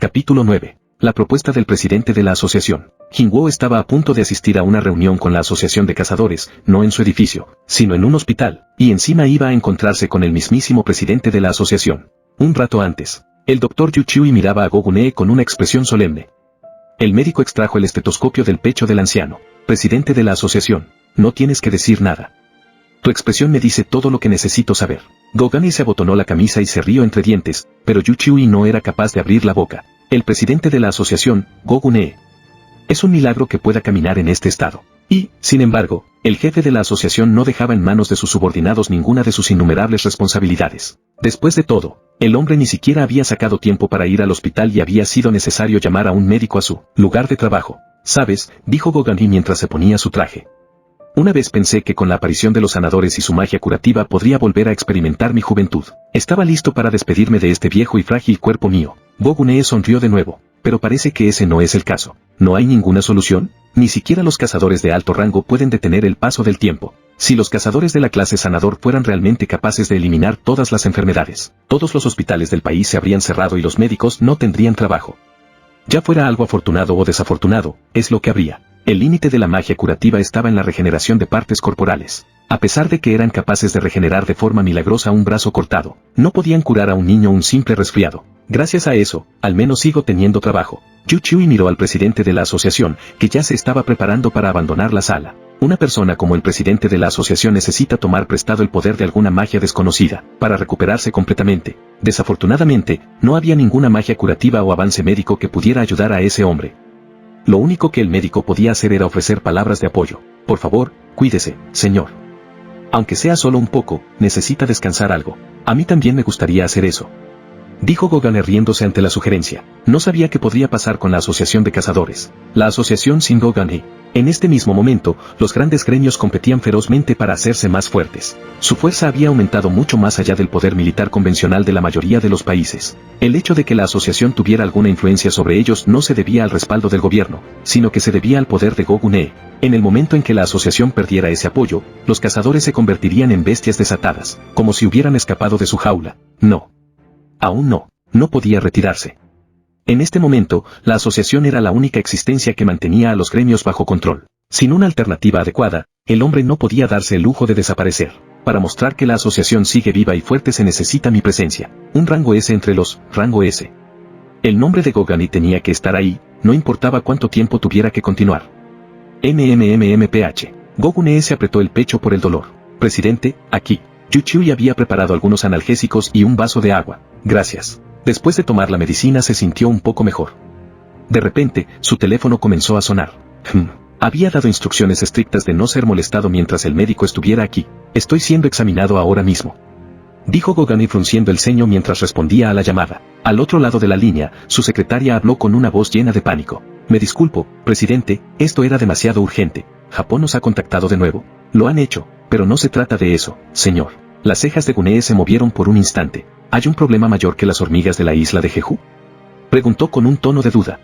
Capítulo 9. La propuesta del presidente de la asociación. Jingwo estaba a punto de asistir a una reunión con la asociación de cazadores, no en su edificio, sino en un hospital, y encima iba a encontrarse con el mismísimo presidente de la asociación. Un rato antes, el doctor Yu Chui miraba a Go Gun-e con una expresión solemne. El médico extrajo el estetoscopio del pecho del anciano. Presidente de la asociación, no tienes que decir nada. Tu expresión me dice todo lo que necesito saber. Go Gun-e se abotonó la camisa y se rió entre dientes, pero Yu Chui no era capaz de abrir la boca. El presidente de la asociación, Go Gun-e. Es un milagro que pueda caminar en este estado. Y, sin embargo, el jefe de la asociación no dejaba en manos de sus subordinados ninguna de sus innumerables responsabilidades. Después de todo, el hombre ni siquiera había sacado tiempo para ir al hospital y había sido necesario llamar a un médico a su lugar de trabajo. ¿Sabes?, dijo Go Gun-e mientras se ponía su traje. Una vez pensé que con la aparición de los sanadores y su magia curativa podría volver a experimentar mi juventud. Estaba listo para despedirme de este viejo y frágil cuerpo mío. Go Gun-e sonrió de nuevo, pero parece que ese no es el caso. ¿No hay ninguna solución? Ni siquiera los cazadores de alto rango pueden detener el paso del tiempo. Si los cazadores de la clase sanador fueran realmente capaces de eliminar todas las enfermedades, todos los hospitales del país se habrían cerrado y los médicos no tendrían trabajo. Ya fuera algo afortunado o desafortunado, es lo que habría. El límite de la magia curativa estaba en la regeneración de partes corporales. A pesar de que eran capaces de regenerar de forma milagrosa un brazo cortado, no podían curar a un niño un simple resfriado. Gracias a eso, al menos sigo teniendo trabajo. Yu Chui miró al presidente de la asociación, que ya se estaba preparando para abandonar la sala. Una persona como el presidente de la asociación necesita tomar prestado el poder de alguna magia desconocida, para recuperarse completamente. Desafortunadamente, no había ninguna magia curativa o avance médico que pudiera ayudar a ese hombre. Lo único que el médico podía hacer era ofrecer palabras de apoyo. Por favor, cuídese, señor. Aunque sea solo un poco, necesita descansar algo. A mí también me gustaría hacer eso. Dijo Go Gun-e riéndose ante la sugerencia. No sabía qué podría pasar con la asociación de cazadores. La asociación sin Go Gun-e. En este mismo momento, los grandes gremios competían ferozmente para hacerse más fuertes. Su fuerza había aumentado mucho más allá del poder militar convencional de la mayoría de los países. El hecho de que la asociación tuviera alguna influencia sobre ellos no se debía al respaldo del gobierno, sino que se debía al poder de Go Gun-e. En el momento en que la asociación perdiera ese apoyo, los cazadores se convertirían en bestias desatadas, como si hubieran escapado de su jaula. No. Aún no. No podía retirarse. En este momento, la asociación era la única existencia que mantenía a los gremios bajo control. Sin una alternativa adecuada, el hombre no podía darse el lujo de desaparecer. Para mostrar que la asociación sigue viva y fuerte se necesita mi presencia. Un rango S entre los rango S. El nombre de Go Gun-e tenía que estar ahí, no importaba cuánto tiempo tuviera que continuar. MMMMPH. Go Gun-e se apretó el pecho por el dolor. Presidente, aquí. Yu Chui había preparado algunos analgésicos y un vaso de agua. Gracias. Después de tomar la medicina se sintió un poco mejor. De repente, su teléfono comenzó a sonar. Había dado instrucciones estrictas de no ser molestado mientras el médico estuviera aquí. Estoy siendo examinado ahora mismo. Dijo Go Gun-e frunciendo el ceño mientras respondía a la llamada. Al otro lado de la línea, su secretaria habló con una voz llena de pánico. Me disculpo, presidente, esto era demasiado urgente. ¿Japón nos ha contactado de nuevo? Lo han hecho, pero no se trata de eso, señor. Las cejas de Gun-e se movieron por un instante. ¿Hay un problema mayor que las hormigas de la isla de Jeju? Preguntó con un tono de duda.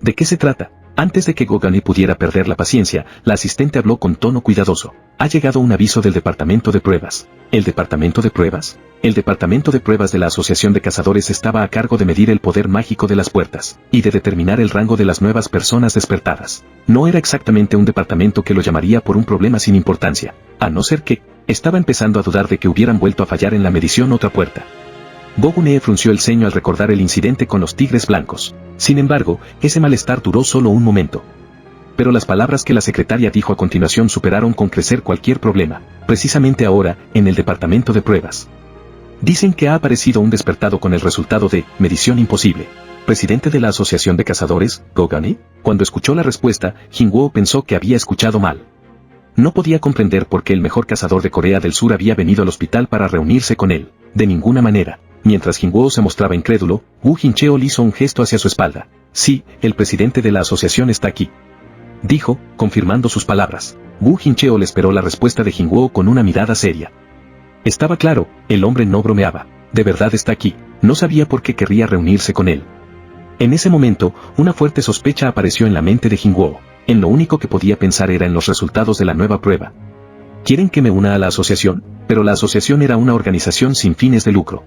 ¿De qué se trata? Antes de que Go Gun-e pudiera perder la paciencia, la asistente habló con tono cuidadoso. Ha llegado un aviso del departamento de pruebas. ¿El departamento de pruebas? El departamento de pruebas de la Asociación de Cazadores estaba a cargo de medir el poder mágico de las puertas, y de determinar el rango de las nuevas personas despertadas. No era exactamente un departamento que lo llamaría por un problema sin importancia, a no ser que, estaba empezando a dudar de que hubieran vuelto a fallar en la medición otra puerta. Go Gun-e frunció el ceño al recordar el incidente con los tigres blancos. Sin embargo, ese malestar duró solo un momento. Pero las palabras que la secretaria dijo a continuación superaron con crecer cualquier problema, precisamente ahora, en el departamento de pruebas. Dicen que ha aparecido un despertado con el resultado de medición imposible. ¿Presidente de la Asociación de Cazadores, Go Gun-e? Cuando escuchó la respuesta, Jingwo pensó que había escuchado mal. No podía comprender por qué el mejor cazador de Corea del Sur había venido al hospital para reunirse con él. De ninguna manera. Mientras Jingwo se mostraba incrédulo, Wu Jincheol hizo un gesto hacia su espalda. Sí, el presidente de la asociación está aquí. Dijo, confirmando sus palabras. Wu Jincheol esperó la respuesta de Jingwo con una mirada seria. Estaba claro, el hombre no bromeaba. De verdad está aquí. No sabía por qué querría reunirse con él. En ese momento, una fuerte sospecha apareció en la mente de Jingwo. En lo único que podía pensar era en los resultados de la nueva prueba. ¿Quieren que me una a la asociación? Pero la asociación era una organización sin fines de lucro.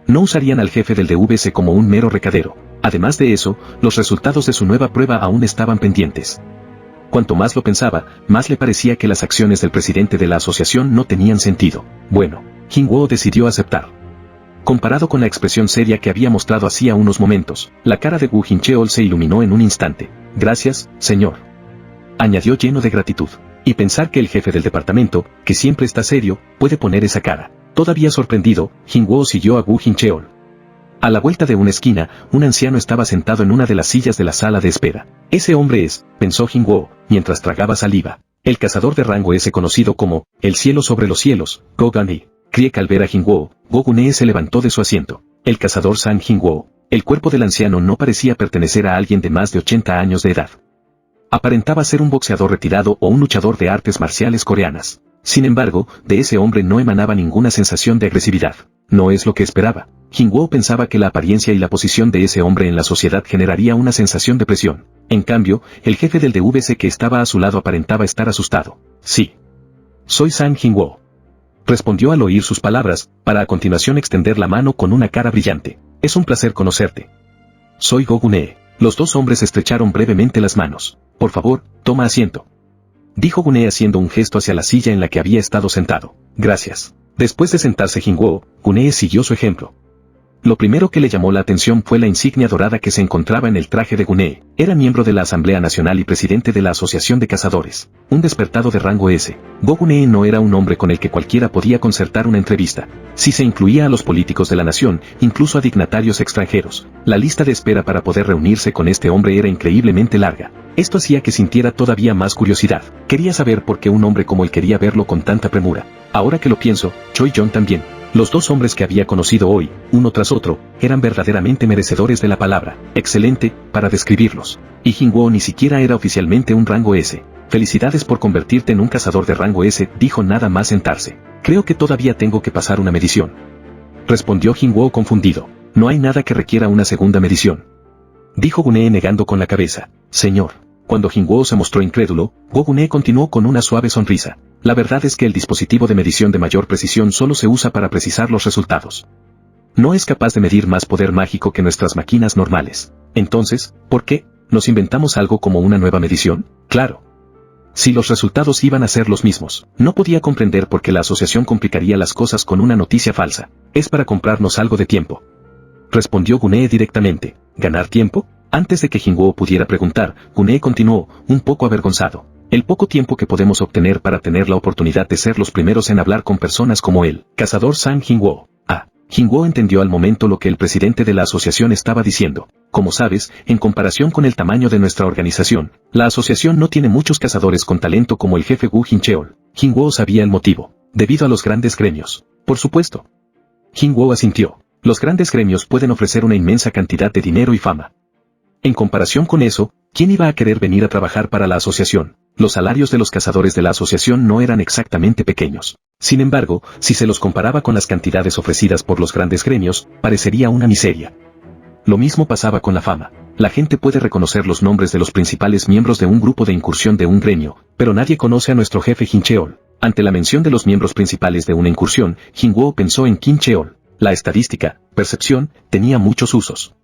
No usarían al jefe del DVC como un mero recadero. Además de eso, los resultados de su nueva prueba aún estaban pendientes. Cuanto más lo pensaba, más le parecía que las acciones del presidente de la asociación no tenían sentido. Bueno, Jingwo decidió aceptar. Comparado con la expresión seria que había mostrado hacía unos momentos, la cara de Wu Jingcheol se iluminó en un instante. Gracias, señor, añadió lleno de gratitud. Y pensar que el jefe del departamento, que siempre está serio, puede poner esa cara. Todavía sorprendido, Jingwo siguió a Wu Jingcheol. A la vuelta de una esquina, un anciano estaba sentado en una de las sillas de la sala de espera. Ese hombre es, pensó Jingwo, mientras tragaba saliva, el cazador de rango S conocido como, el cielo sobre los cielos, Go Gun-e. Kriek al ver a Jingwo, Go Gun-e se levantó de su asiento. El cazador Sang Jingwo. El cuerpo del anciano no parecía pertenecer a alguien de más de 80 años de edad. Aparentaba ser un boxeador retirado o un luchador de artes marciales coreanas. Sin embargo, de ese hombre no emanaba ninguna sensación de agresividad. No es lo que esperaba. Jingwo pensaba que la apariencia y la posición de ese hombre en la sociedad generaría una sensación de presión. En cambio, el jefe del DVC que estaba a su lado aparentaba estar asustado. Sí. Soy Sang Jingwo. Respondió al oír sus palabras, para a continuación extender la mano con una cara brillante. Es un placer conocerte. Soy Go Gun-e. Los dos hombres estrecharon brevemente las manos. Por favor, toma asiento, dijo Gun-e haciendo un gesto hacia la silla en la que había estado sentado. Gracias. Después de sentarse Jingwo, Gun-e siguió su ejemplo. Lo primero que le llamó la atención fue la insignia dorada que se encontraba en el traje de Gun-e. Era miembro de la Asamblea Nacional y presidente de la Asociación de Cazadores. Un despertado de rango S. Go Gun-e no era un hombre con el que cualquiera podía concertar una entrevista. Si se incluía a los políticos de la nación, incluso a dignatarios extranjeros, la lista de espera para poder reunirse con este hombre era increíblemente larga. Esto hacía que sintiera todavía más curiosidad. Quería saber por qué un hombre como él quería verlo con tanta premura. Ahora que lo pienso, Choi Jong también. Los dos hombres que había conocido hoy, uno tras otro, eran verdaderamente merecedores de la palabra excelente para describirlos. Y Jingwo ni siquiera era oficialmente un rango S. Felicidades por convertirte en un cazador de rango S, dijo nada más sentarse. Creo que todavía tengo que pasar una medición, respondió Jingwo confundido. No hay nada que requiera una segunda medición, dijo Gun-e negando con la cabeza. Señor. Cuando Jingwo se mostró incrédulo, Go Gun-e continuó con una suave sonrisa. La verdad es que el dispositivo de medición de mayor precisión solo se usa para precisar los resultados. No es capaz de medir más poder mágico que nuestras máquinas normales. Entonces, ¿por qué? ¿Nos inventamos algo como una nueva medición? Claro. Si los resultados iban a ser los mismos, no podía comprender por qué la asociación complicaría las cosas con una noticia falsa. Es para comprarnos algo de tiempo, respondió Gun-e directamente. ¿Ganar tiempo? Antes de que Jingwo pudiera preguntar, Gun-e continuó, un poco avergonzado. El poco tiempo que podemos obtener para tener la oportunidad de ser los primeros en hablar con personas como él. Cazador Sang Jingwo. Jingwo entendió al momento lo que el presidente de la asociación estaba diciendo. Como sabes, en comparación con el tamaño de nuestra organización, la asociación no tiene muchos cazadores con talento como el jefe Wu Jingcheol. Jingwo sabía el motivo. Debido a los grandes gremios. Por supuesto. Jingwo asintió. Los grandes gremios pueden ofrecer una inmensa cantidad de dinero y fama. En comparación con eso, ¿quién iba a querer venir a trabajar para la asociación? Los salarios de los cazadores de la asociación no eran exactamente pequeños. Sin embargo, si se los comparaba con las cantidades ofrecidas por los grandes gremios, parecería una miseria. Lo mismo pasaba con la fama. La gente puede reconocer los nombres de los principales miembros de un grupo de incursión de un gremio, pero nadie conoce a nuestro jefe Jingcheol. Ante la mención de los miembros principales de una incursión, Jingwo pensó en Jingcheol. La estadística, percepción, tenía muchos usos.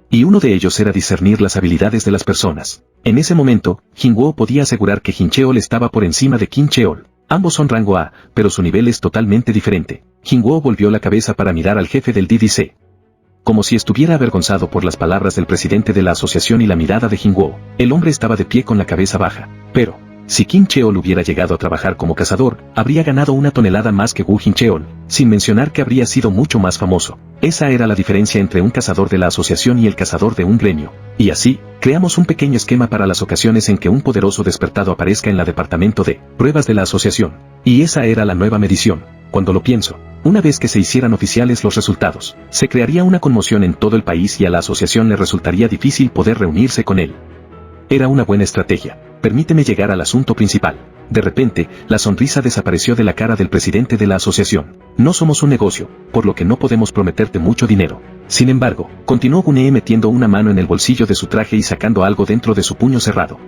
Y uno de ellos era discernir las habilidades de las personas. En ese momento, Jingwo podía asegurar que Jingcheol estaba por encima de Jingcheol. Ambos son rango A, pero su nivel es totalmente diferente. Jingwo volvió la cabeza para mirar al jefe del DDC. Como si estuviera avergonzado por las palabras del presidente de la asociación y la mirada de Jingwo, el hombre estaba de pie con la cabeza baja. Pero, si Jingcheol hubiera llegado a trabajar como cazador, habría ganado 1 tonelada más que Wu Jingcheol, sin mencionar que habría sido mucho más famoso. Esa era la diferencia entre un cazador de la asociación y el cazador de un gremio. Y así, creamos un pequeño esquema para las ocasiones en que un poderoso despertado aparezca en la departamento de pruebas de la asociación. Y esa era la nueva medición. Cuando lo pienso, una vez que se hicieran oficiales los resultados, se crearía una conmoción en todo el país y a la asociación le resultaría difícil poder reunirse con él. Era una buena estrategia. Permíteme llegar al asunto principal. De repente, la sonrisa desapareció de la cara del presidente de la asociación. No somos un negocio, por lo que no podemos prometerte mucho dinero. Sin embargo, continuó Gun-e metiendo una mano en el bolsillo de su traje y sacando algo dentro de su puño cerrado.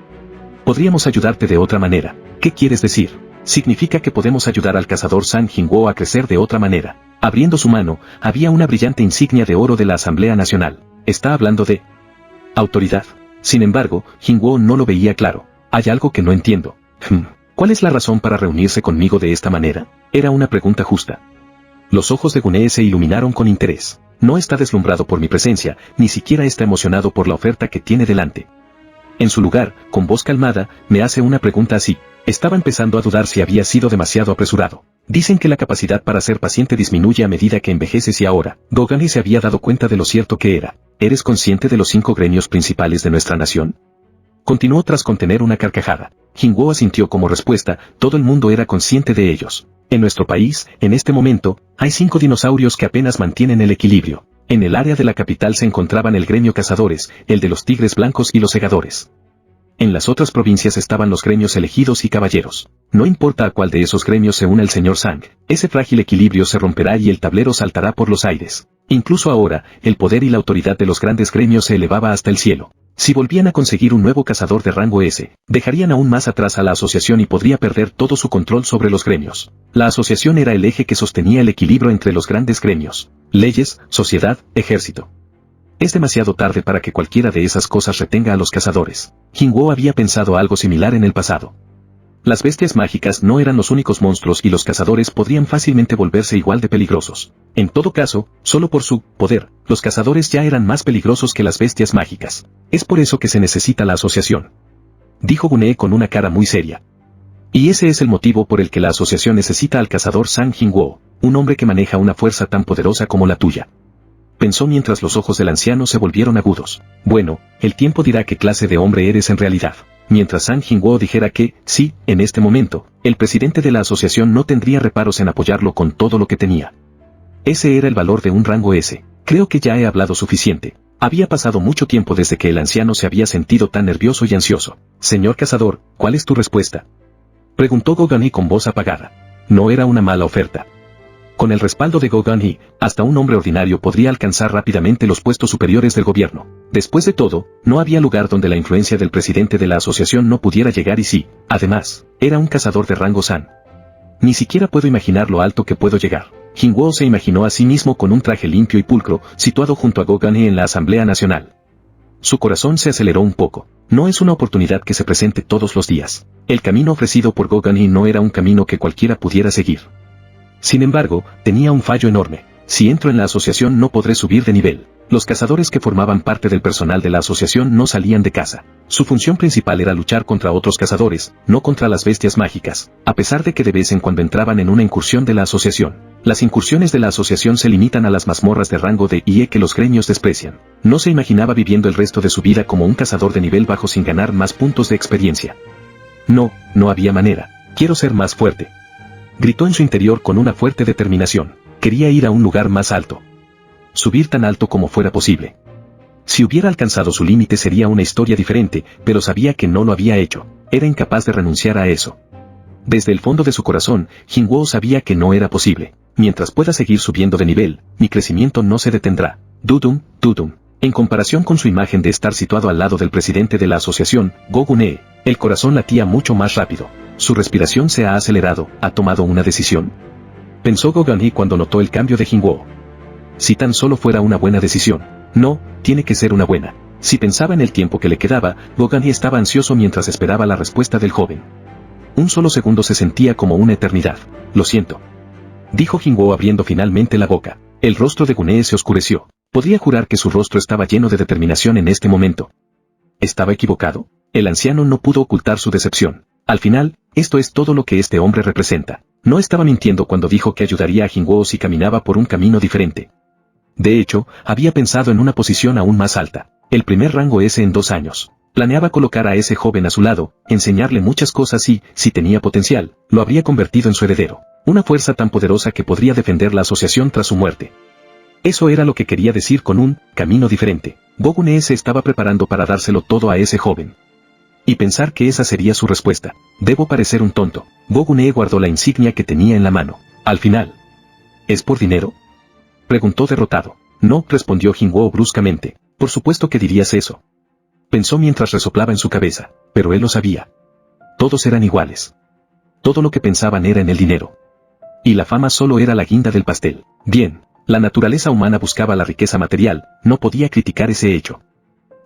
Podríamos ayudarte de otra manera. ¿Qué quieres decir? Significa que podemos ayudar al cazador Sang Jingwo a crecer de otra manera. Abriendo su mano, había una brillante insignia de oro de la Asamblea Nacional. está hablando de autoridad. Sin embargo, Jinwoo no lo veía claro. Hay algo que no entiendo. ¿Cuál es la razón para reunirse conmigo de esta manera? Era una pregunta justa. Los ojos de Gunee se iluminaron con interés. No está deslumbrado por mi presencia, ni siquiera está emocionado por la oferta que tiene delante. En su lugar, con voz calmada, me hace una pregunta así. Estaba empezando a dudar si había sido demasiado apresurado. Dicen que la capacidad para ser paciente disminuye a medida que envejeces y ahora, Gogani se había dado cuenta de lo cierto que era. ¿Eres consciente de los 5 gremios principales de nuestra nación? Continuó tras contener una carcajada. Jinwoo asintió como respuesta, todo el mundo era consciente de ellos. En nuestro país, en este momento, hay 5 dinosaurios que apenas mantienen el equilibrio. En el área de la capital se encontraban el gremio cazadores, el de los tigres blancos y los segadores. En las otras provincias estaban los gremios elegidos y caballeros. No importa a cuál de esos gremios se una el señor Sang, ese frágil equilibrio se romperá y el tablero saltará por los aires. Incluso ahora, el poder y la autoridad de los grandes gremios se elevaba hasta el cielo. Si volvían a conseguir un nuevo cazador de rango S, dejarían aún más atrás a la asociación y podría perder todo su control sobre los gremios. La asociación era el eje que sostenía el equilibrio entre los grandes gremios. Leyes, sociedad, ejército. Es demasiado tarde para que cualquiera de esas cosas retenga a los cazadores. Jinwoo había pensado algo similar en el pasado. Las bestias mágicas no eran los únicos monstruos y los cazadores podrían fácilmente volverse igual de peligrosos. En todo caso, solo por su poder, los cazadores ya eran más peligrosos que las bestias mágicas. Es por eso que se necesita la asociación. Dijo Gunee con una cara muy seria. Y ese es el motivo por el que la asociación necesita al cazador Sang Jinwoo, un hombre que maneja una fuerza tan poderosa como la tuya. Pensó mientras los ojos del anciano se volvieron agudos. Bueno, el tiempo dirá qué clase de hombre eres en realidad. Mientras Sang Jinwoo dijera que, sí, en este momento, el presidente de la asociación no tendría reparos en apoyarlo con todo lo que tenía. Ese era el valor de un rango S. Creo que ya he hablado suficiente. Había pasado mucho tiempo desde que el anciano se había sentido tan nervioso y ansioso. Señor cazador, ¿cuál es tu respuesta? Preguntó Gogani con voz apagada. No era una mala oferta. Con el respaldo de Gogani, hasta un hombre ordinario podría alcanzar rápidamente los puestos superiores del gobierno. Después de todo, no había lugar donde la influencia del presidente de la asociación no pudiera llegar y sí, además, era un cazador de rango San. Ni siquiera puedo imaginar lo alto que puedo llegar. Jinwoo se imaginó a sí mismo con un traje limpio y pulcro, situado junto a Gogani en la Asamblea Nacional. Su corazón se aceleró un poco. No es una oportunidad que se presente todos los días. El camino ofrecido por Gogani no era un camino que cualquiera pudiera seguir. Sin embargo, tenía un fallo enorme. Si entro en la asociación no podré subir de nivel. Los cazadores que formaban parte del personal de la asociación no salían de caza. Su función principal era luchar contra otros cazadores, no contra las bestias mágicas, a pesar de que de vez en cuando entraban en una incursión de la asociación. Las incursiones de la asociación se limitan a las mazmorras de rango de IE que los gremios desprecian. No se imaginaba viviendo el resto de su vida como un cazador de nivel bajo sin ganar más puntos de experiencia. No había manera. Quiero ser más fuerte. Gritó en su interior con una fuerte determinación. Quería ir a un lugar más alto. Subir tan alto como fuera posible. Si hubiera alcanzado su límite sería una historia diferente, pero sabía que no lo había hecho. Era incapaz de renunciar a eso. Desde el fondo de su corazón, Jinwoo sabía que no era posible. Mientras pueda seguir subiendo de nivel, mi crecimiento no se detendrá. Dudum. En comparación con su imagen de estar situado al lado del presidente de la asociación, Gogune, el corazón latía mucho más rápido. Su respiración se ha acelerado. ¿Ha tomado una decisión? Pensó Gogani cuando notó el cambio de Jinwoo. Si tan solo fuera una buena decisión. No, tiene que ser una buena. Si pensaba en el tiempo que le quedaba, Gogani estaba ansioso mientras esperaba la respuesta del joven. Un solo segundo se sentía como una eternidad. Lo siento. Dijo Jinwoo abriendo finalmente la boca. El rostro de Gunee se oscureció. Podría jurar que su rostro estaba lleno de determinación en este momento. ¿Estaba equivocado? El anciano no pudo ocultar su decepción. Al final, esto es todo lo que este hombre representa. No estaba mintiendo cuando dijo que ayudaría a Jinwoo si caminaba por un camino diferente. De hecho, había pensado en una posición aún más alta. El primer rango S en 2 años. Planeaba colocar a ese joven a su lado, enseñarle muchas cosas y, si tenía potencial, lo habría convertido en su heredero. Una fuerza tan poderosa que podría defender la asociación tras su muerte. Eso era lo que quería decir con un camino diferente. Gogune se estaba preparando para dárselo todo a ese joven. Y pensar que esa sería su respuesta. Debo parecer un tonto. Gogune guardó la insignia que tenía en la mano. Al final. ¿Es por dinero? Preguntó derrotado. No, respondió Jinwoo bruscamente. Por supuesto que dirías eso. Pensó mientras resoplaba en su cabeza, pero él lo sabía. Todos eran iguales. Todo lo que pensaban era en el dinero. Y la fama solo era la guinda del pastel. Bien, La naturaleza humana buscaba la riqueza material, no podía criticar ese hecho.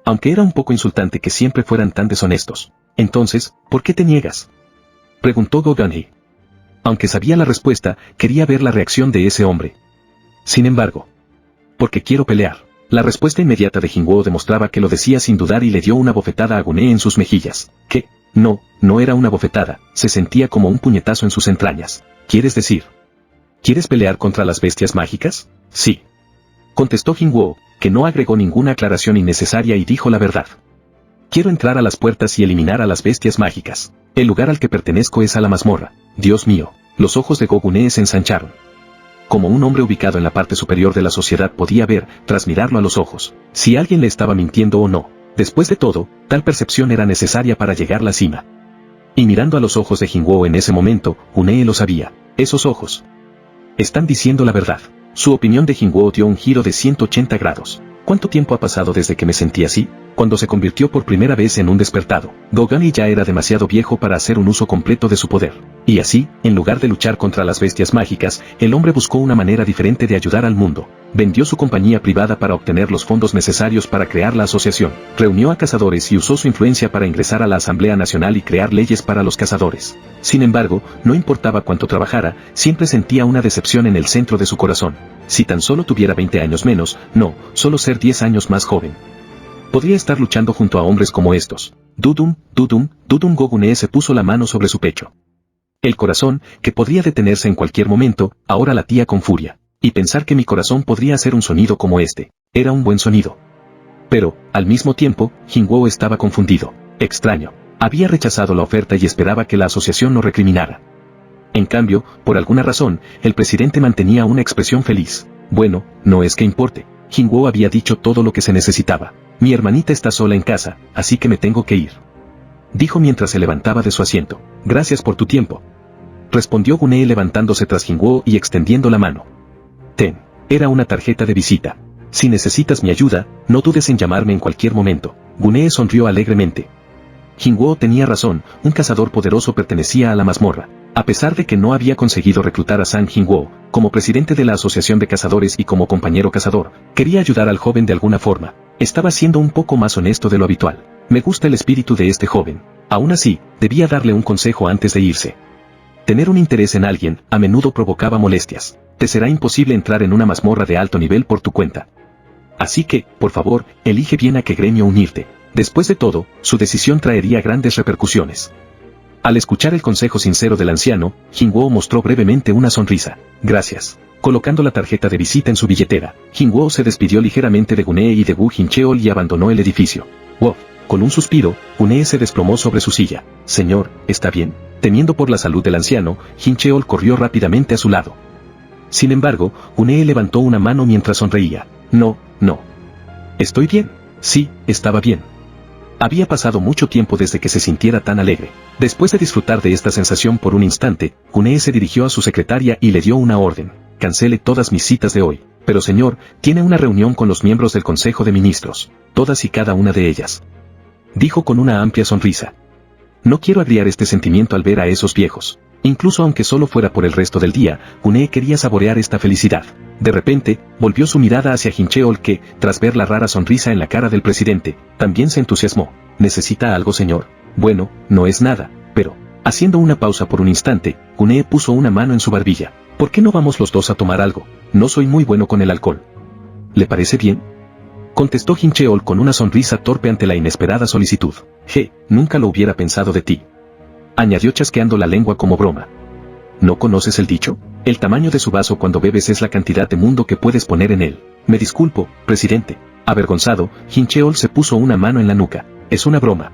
Aunque era un poco insultante que siempre fueran tan deshonestos. Entonces, ¿por qué te niegas?, preguntó Go Gun-hee. Aunque sabía la respuesta, quería ver la reacción de ese hombre. Sin embargo, porque quiero pelear. La respuesta inmediata de Jin-woo demostraba que lo decía sin dudar y le dio una bofetada a Gun-hee en sus mejillas. ¿Qué? No era una bofetada, se sentía como un puñetazo en sus entrañas. ¿Quieres decir? ¿Quieres pelear contra las bestias mágicas? Sí. Contestó Jin-woo, que no agregó ninguna aclaración innecesaria y dijo la verdad. Quiero entrar a las puertas y eliminar a las bestias mágicas. El lugar al que pertenezco es a la mazmorra. Dios mío, los ojos de Go-Gun-hee se ensancharon. Como un hombre ubicado en la parte superior de la sociedad podía ver, tras mirarlo a los ojos, si alguien le estaba mintiendo o no. Después de todo, tal percepción era necesaria para llegar a la cima. Y mirando a los ojos de Jin-woo en ese momento, Gun-hee lo sabía. Esos ojos están diciendo la verdad. Su opinión de Jin-woo dio un giro de 180 grados. ¿Cuánto tiempo ha pasado desde que me sentí así? Cuando se convirtió por primera vez en un despertado, Go-Gun-hee ya era demasiado viejo para hacer un uso completo de su poder. Y así, en lugar de luchar contra las bestias mágicas, el hombre buscó una manera diferente de ayudar al mundo. Vendió su compañía privada para obtener los fondos necesarios para crear la asociación. Reunió a cazadores y usó su influencia para ingresar a la Asamblea Nacional y crear leyes para los cazadores. Sin embargo, no importaba cuánto trabajara, siempre sentía una decepción en el centro de su corazón. Si tan solo tuviera 20 años menos, no, solo ser 10 años más joven. Podría estar luchando junto a hombres como estos. Dudum, Go-Gun-hee se puso la mano sobre su pecho. El corazón, que podría detenerse en cualquier momento, ahora latía con furia. Y pensar que mi corazón podría hacer un sonido como este, era un buen sonido. Pero, al mismo tiempo, Jin-woo estaba confundido. Extraño. Había rechazado la oferta y esperaba que la asociación no recriminara. En cambio, por alguna razón, el presidente mantenía una expresión feliz. Bueno, no es que importe. Jin-woo había dicho todo lo que se necesitaba. Mi hermanita está sola en casa, así que me tengo que ir, dijo mientras se levantaba de su asiento. Gracias por tu tiempo, respondió Gun-hee levantándose tras Jin-woo y extendiendo la mano. Ten, era una tarjeta de visita. Si necesitas mi ayuda, no dudes en llamarme en cualquier momento. Gun-hee sonrió alegremente. Jin-woo tenía razón, un cazador poderoso pertenecía a la mazmorra. A pesar de que no había conseguido reclutar a Sang Jin-woo, como presidente de la Asociación de Cazadores y como compañero cazador, quería ayudar al joven de alguna forma. Estaba siendo un poco más honesto de lo habitual. Me gusta el espíritu de este joven. Aún así, debía darle un consejo antes de irse. Tener un interés en alguien, a menudo provocaba molestias. Te será imposible entrar en una mazmorra de alto nivel por tu cuenta. Así que, por favor, elige bien a qué gremio unirte. Después de todo, su decisión traería grandes repercusiones. Al escuchar el consejo sincero del anciano, Jin-woo mostró brevemente una sonrisa. Gracias. Colocando la tarjeta de visita en su billetera, Jin-woo se despidió ligeramente de Gun-hee y de Woo Jin-cheol y abandonó el edificio. Wow. Con un suspiro, Gun-hee se desplomó sobre su silla. Señor, ¿está bien? Temiendo por la salud del anciano, Jin-cheol corrió rápidamente a su lado. Sin embargo, Gun-hee levantó una mano mientras sonreía. No. Estoy bien. Sí, estaba bien. Había pasado mucho tiempo desde que se sintiera tan alegre. Después de disfrutar de esta sensación por un instante, Gun-hee se dirigió a su secretaria y le dio una orden. Cancele todas mis citas de hoy. Pero señor, tiene una reunión con los miembros del Consejo de Ministros. Todas y cada una de ellas, dijo con una amplia sonrisa. No quiero agriar este sentimiento al ver a esos viejos. Incluso aunque solo fuera por el resto del día, Gun-hee quería saborear esta felicidad. De repente, volvió su mirada hacia Jin-cheol que, tras ver la rara sonrisa en la cara del presidente, también se entusiasmó. ¿Necesita algo, señor? Bueno, no es nada, pero, haciendo una pausa por un instante, Gun-hee puso una mano en su barbilla. ¿Por qué no vamos los dos a tomar algo? No soy muy bueno con el alcohol. ¿Le parece bien?, contestó Jin-cheol con una sonrisa torpe ante la inesperada solicitud. Nunca lo hubiera pensado de ti, añadió chasqueando la lengua como broma. ¿No conoces el dicho? El tamaño de su vaso cuando bebes es la cantidad de mundo que puedes poner en él. Me disculpo, presidente. Avergonzado, Jin-cheol se puso una mano en la nuca. Es una broma.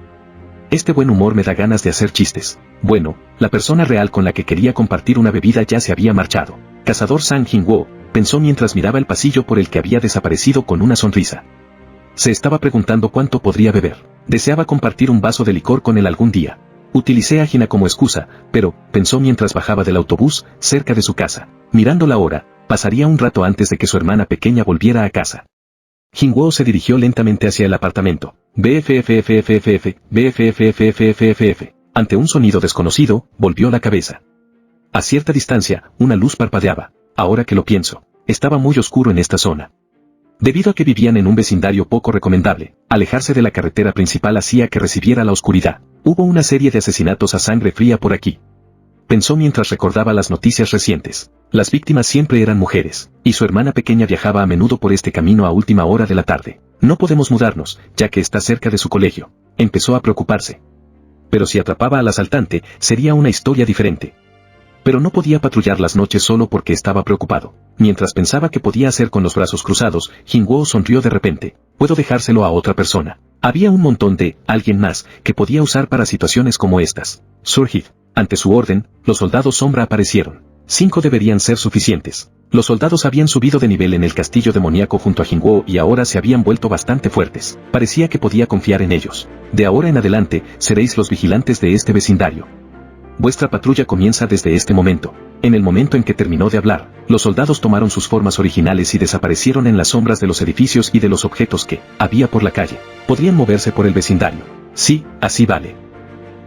Este buen humor me da ganas de hacer chistes. Bueno, la persona real con la que quería compartir una bebida ya se había marchado. Cazador Sang Jin-woo, pensó mientras miraba el pasillo por el que había desaparecido con una sonrisa. Se estaba preguntando cuánto podría beber. Deseaba compartir un vaso de licor con él algún día. Utilicé a Gina como excusa, pero, pensó mientras bajaba del autobús, cerca de su casa. Mirando la hora, pasaría un rato antes de que su hermana pequeña volviera a casa. Jin-woo se dirigió lentamente hacia el apartamento. BFFFFFF. Ante un sonido desconocido, volvió la cabeza. A cierta distancia, una luz parpadeaba. Ahora que lo pienso, estaba muy oscuro en esta zona. Debido a que vivían en un vecindario poco recomendable, alejarse de la carretera principal hacía que recibiera la oscuridad. Hubo una serie de asesinatos a sangre fría por aquí. Pensó mientras recordaba las noticias recientes. Las víctimas siempre eran mujeres, y su hermana pequeña viajaba a menudo por este camino a última hora de la tarde. No podemos mudarnos, ya que está cerca de su colegio. Empezó a preocuparse. Pero si atrapaba al asaltante, sería una historia diferente. Pero no podía patrullar las noches solo porque estaba preocupado. Mientras pensaba qué podía hacer con los brazos cruzados, Jin-woo sonrió de repente. Puedo dejárselo a otra persona. Había un montón de alguien más que podía usar para situaciones como estas. Surgid. Ante su orden, los soldados sombra aparecieron. 5 deberían ser suficientes. Los soldados habían subido de nivel en el castillo demoníaco junto a Jin-woo y ahora se habían vuelto bastante fuertes. Parecía que podía confiar en ellos. De ahora en adelante, seréis los vigilantes de este vecindario. Vuestra patrulla comienza desde este momento. En el momento en que terminó de hablar, los soldados tomaron sus formas originales y desaparecieron en las sombras de los edificios y de los objetos que había por la calle. Podrían moverse por el vecindario. Sí, así vale.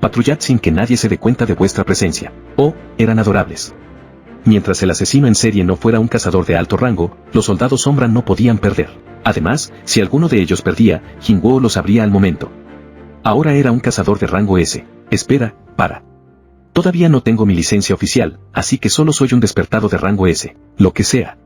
Patrullad sin que nadie se dé cuenta de vuestra presencia. Oh, eran adorables. Mientras el asesino en serie no fuera un cazador de alto rango, los soldados sombra no podían perder. Además, si alguno de ellos perdía, Jin-woo lo sabría al momento. Ahora era un cazador de rango S. Espera, para. Todavía no tengo mi licencia oficial, así que solo soy un despertado de rango S, lo que sea.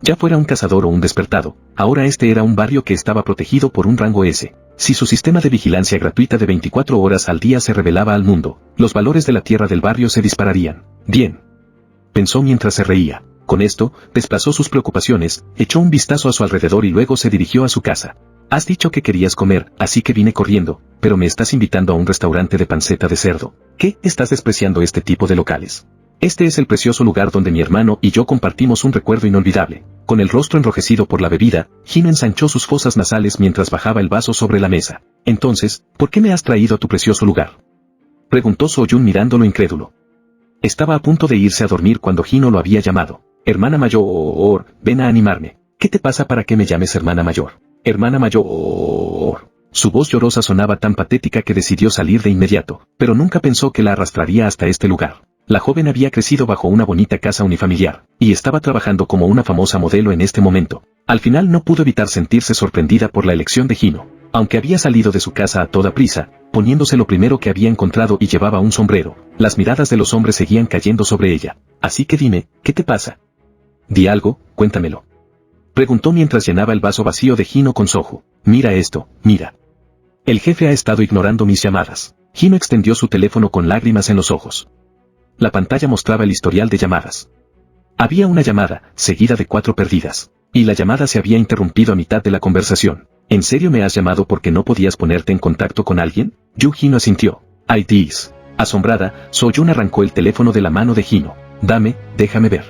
Ya fuera un cazador o un despertado, ahora este era un barrio que estaba protegido por un rango S. Si su sistema de vigilancia gratuita de 24 horas al día se revelaba al mundo, los valores de la tierra del barrio se dispararían. Bien. Pensó mientras se reía. Con esto, desplazó sus preocupaciones, echó un vistazo a su alrededor y luego se dirigió a su casa. Has dicho que querías comer, así que vine corriendo, pero me estás invitando a un restaurante de panceta de cerdo. ¿Qué? ¿Estás despreciando este tipo de locales? Este es el precioso lugar donde mi hermano y yo compartimos un recuerdo inolvidable. Con el rostro enrojecido por la bebida, Jin ensanchó sus fosas nasales mientras bajaba el vaso sobre la mesa. Entonces, ¿por qué me has traído a tu precioso lugar? Preguntó So-Yun mirándolo incrédulo. Estaba a punto de irse a dormir cuando Hino lo había llamado. Hermana mayor, ven a animarme. ¿Qué te pasa para que me llames hermana mayor? Hermana mayor. Su voz llorosa sonaba tan patética que decidió salir de inmediato, pero nunca pensó que la arrastraría hasta este lugar. La joven había crecido bajo una bonita casa unifamiliar, y estaba trabajando como una famosa modelo en este momento. Al final no pudo evitar sentirse sorprendida por la elección de Hino. Aunque había salido de su casa a toda prisa, poniéndose lo primero que había encontrado y llevaba un sombrero, las miradas de los hombres seguían cayendo sobre ella. Así que dime, ¿qué te pasa? Di algo, cuéntamelo. Preguntó mientras llenaba el vaso vacío de Hino con soju. Mira esto, mira. El jefe ha estado ignorando mis llamadas. Hino extendió su teléfono con lágrimas en los ojos. La pantalla mostraba el historial de llamadas. Había una llamada, seguida de 4 perdidas. Y la llamada se había interrumpido a mitad de la conversación. ¿En serio me has llamado porque no podías ponerte en contacto con alguien? Hino asintió. This. Asombrada, So-Yun arrancó el teléfono de la mano de Hino. Déjame ver.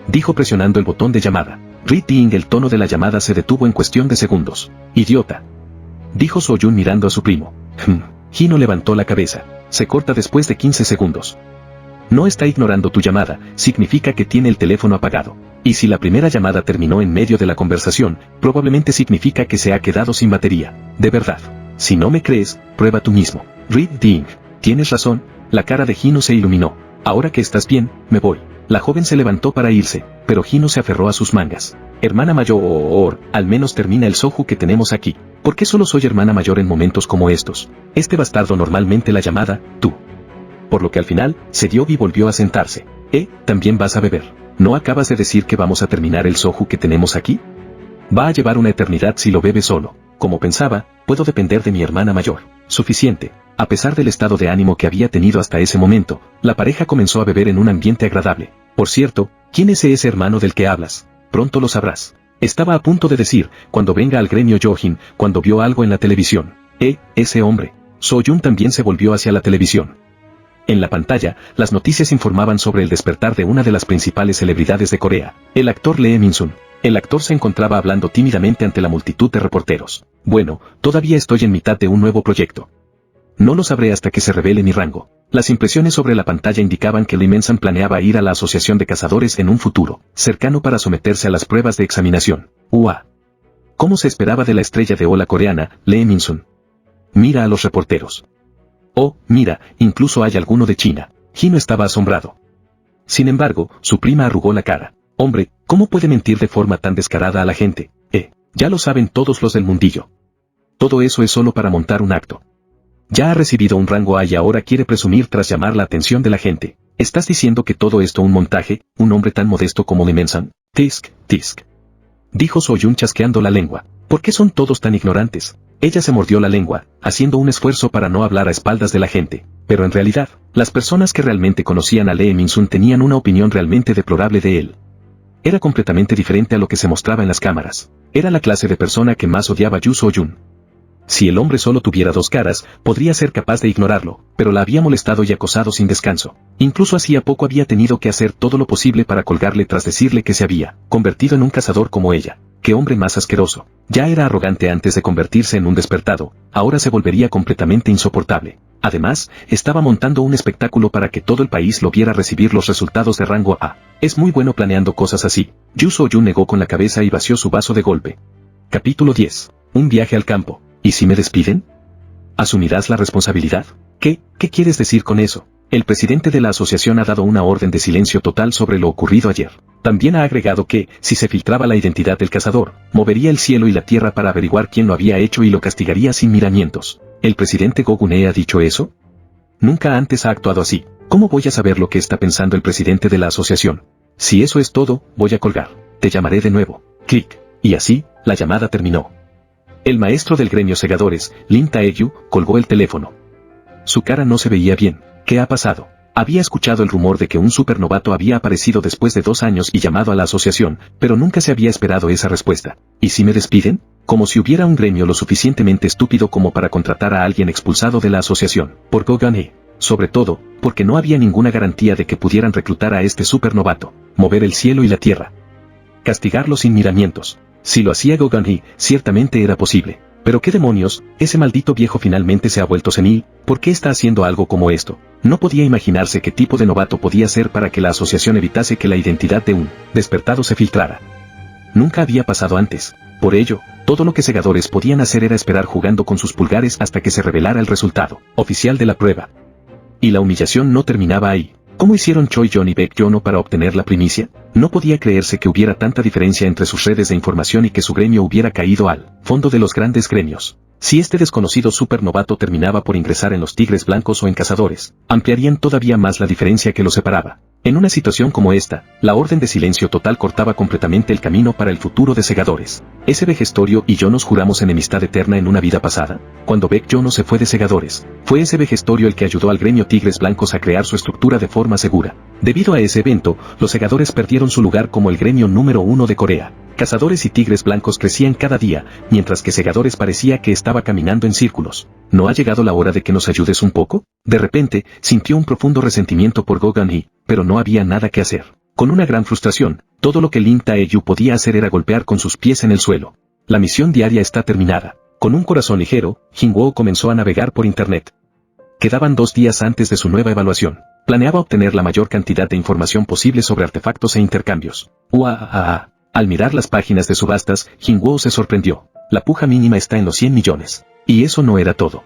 Dijo presionando el botón de llamada. Reading. El tono de la llamada se detuvo en cuestión de segundos. Idiota. Dijo So-Yun mirando a su primo. Hino levantó la cabeza. Se corta después de 15 segundos. No está ignorando tu llamada, significa que tiene el teléfono apagado. Y si la primera llamada terminó en medio de la conversación, probablemente significa que se ha quedado sin batería. De verdad. Si no me crees, prueba tú mismo. Reading. Tienes razón, la cara de Hino se iluminó. Ahora que estás bien, me voy. La joven se levantó para irse, pero Hino se aferró a sus mangas. Hermana mayor, al menos termina el soju que tenemos aquí. ¿Por qué solo soy hermana mayor en momentos como estos? Este bastardo normalmente la llamada, tú. Por lo que al final, se dio y volvió a sentarse. ¿También vas a beber? ¿No acabas de decir que vamos a terminar el soju que tenemos aquí? Va a llevar una eternidad si lo bebe solo. Como pensaba, puedo depender de mi hermana mayor. Suficiente. A pesar del estado de ánimo que había tenido hasta ese momento, la pareja comenzó a beber en un ambiente agradable. Por cierto, ¿quién es ese hermano del que hablas? Pronto lo sabrás. Estaba a punto de decir, cuando venga al gremio Yojin, cuando vio algo en la televisión. Ese hombre. So-Yun también se volvió hacia la televisión. En la pantalla, las noticias informaban sobre el despertar de una de las principales celebridades de Corea, el actor Lee Min-sun. El actor se encontraba hablando tímidamente ante la multitud de reporteros. Bueno, todavía estoy en mitad de un nuevo proyecto. No lo sabré hasta que se revele mi rango. Las impresiones sobre la pantalla indicaban que Lee Min-sun planeaba ir a la Asociación de Cazadores en un futuro cercano para someterse a las pruebas de examinación. ¡Uah! ¿Cómo se esperaba de la estrella de ola coreana, Lee Min-sun? Mira a los reporteros. Oh, mira, incluso hay alguno de China. Hino estaba asombrado. Sin embargo, su prima arrugó la cara. Hombre, ¿Cómo puede mentir de forma tan descarada a la gente? Ya lo saben todos los del mundillo. Todo eso es solo para montar un acto. Ya ha recibido un rango A y ahora quiere presumir tras llamar la atención de la gente. ¿Estás diciendo que todo esto un montaje, un hombre tan modesto como Dimensan? Tisk, tisk. Dijo Soyun chasqueando la lengua. ¿Por qué son todos tan ignorantes? Ella se mordió la lengua, haciendo un esfuerzo para no hablar a espaldas de la gente. Pero en realidad, las personas que realmente conocían a Lee Min-sun tenían una opinión realmente deplorable de él. Era completamente diferente a lo que se mostraba en las cámaras. Era la clase de persona que más odiaba Yu So-yun. Si el hombre solo tuviera dos caras, podría ser capaz de ignorarlo, pero la había molestado y acosado sin descanso. Incluso hacía poco había tenido que hacer todo lo posible para colgarle tras decirle que se había convertido en un cazador como ella. ¡Qué hombre más asqueroso! Ya era arrogante antes de convertirse en un despertado, ahora se volvería completamente insoportable. Además, estaba montando un espectáculo para que todo el país lo viera recibir los resultados de rango A. Es muy bueno planeando cosas así. Yu So-yun negó con la cabeza y vació su vaso de golpe. Capítulo 10. Un viaje al campo. ¿Y si me despiden? ¿Asumirás la responsabilidad? ¿Qué quieres decir con eso? El presidente de la asociación ha dado una orden de silencio total sobre lo ocurrido ayer. También ha agregado que, si se filtraba la identidad del cazador, movería el cielo y la tierra para averiguar quién lo había hecho y lo castigaría sin miramientos. ¿El presidente Gogune ha dicho eso? Nunca antes ha actuado así. ¿Cómo voy a saber lo que está pensando el presidente de la asociación? Si eso es todo, voy a colgar. Te llamaré de nuevo. Clic. Y así, la llamada terminó. El maestro del gremio segadores, Lin Taeyu, colgó el teléfono. Su cara no se veía bien. ¿Qué ha pasado? Había escuchado el rumor de que un supernovato había aparecido después de 2 años y llamado a la asociación, pero nunca se había esperado esa respuesta. ¿Y si me despiden? Como si hubiera un gremio lo suficientemente estúpido como para contratar a alguien expulsado de la asociación, por Gogane. Sobre todo, porque no había ninguna garantía de que pudieran reclutar a este supernovato, mover el cielo y la tierra, castigarlo sin miramientos. Si lo hacía Gogane, ciertamente era posible. Pero qué demonios, ese maldito viejo finalmente se ha vuelto senil. ¿Por qué está haciendo algo como esto? No podía imaginarse qué tipo de novato podía ser para que la asociación evitase que la identidad de un despertado se filtrara. Nunca había pasado antes. Por ello, todo lo que segadores podían hacer era esperar jugando con sus pulgares hasta que se revelara el resultado oficial de la prueba. Y la humillación no terminaba ahí. ¿Cómo hicieron Choi-Yon y Baek-Yono para obtener la primicia? No podía creerse que hubiera tanta diferencia entre sus redes de información y que su gremio hubiera caído al fondo de los grandes gremios. Si este desconocido supernovato terminaba por ingresar en los Tigres Blancos o en Cazadores, ampliarían todavía más la diferencia que los separaba. En una situación como esta, la orden de silencio total cortaba completamente el camino para el futuro de Segadores. ¿Ese Vejestorio y yo nos juramos enemistad eterna en una vida pasada? Cuando Baek-Yono se fue de Segadores, fue ese Vejestorio el que ayudó al gremio Tigres Blancos a crear su estructura de forma segura. Debido a ese evento, los Segadores perdieron su lugar como el gremio número 1 de Corea. Cazadores y Tigres Blancos crecían cada día, mientras que Segadores parecía que estaba caminando en círculos. ¿No ha llegado la hora de que nos ayudes un poco? De repente, sintió un profundo resentimiento por Gogane, pero no había nada que hacer. Con una gran frustración, todo lo que Lin Taeyu podía hacer era golpear con sus pies en el suelo. La misión diaria está terminada. Con un corazón ligero, Jinwoo comenzó a navegar por internet. Quedaban 2 días antes de su nueva evaluación. Planeaba obtener la mayor cantidad de información posible sobre artefactos e intercambios. Al mirar las páginas de subastas, Jinwoo se sorprendió. La puja mínima está en los 100 millones. Y eso no era todo.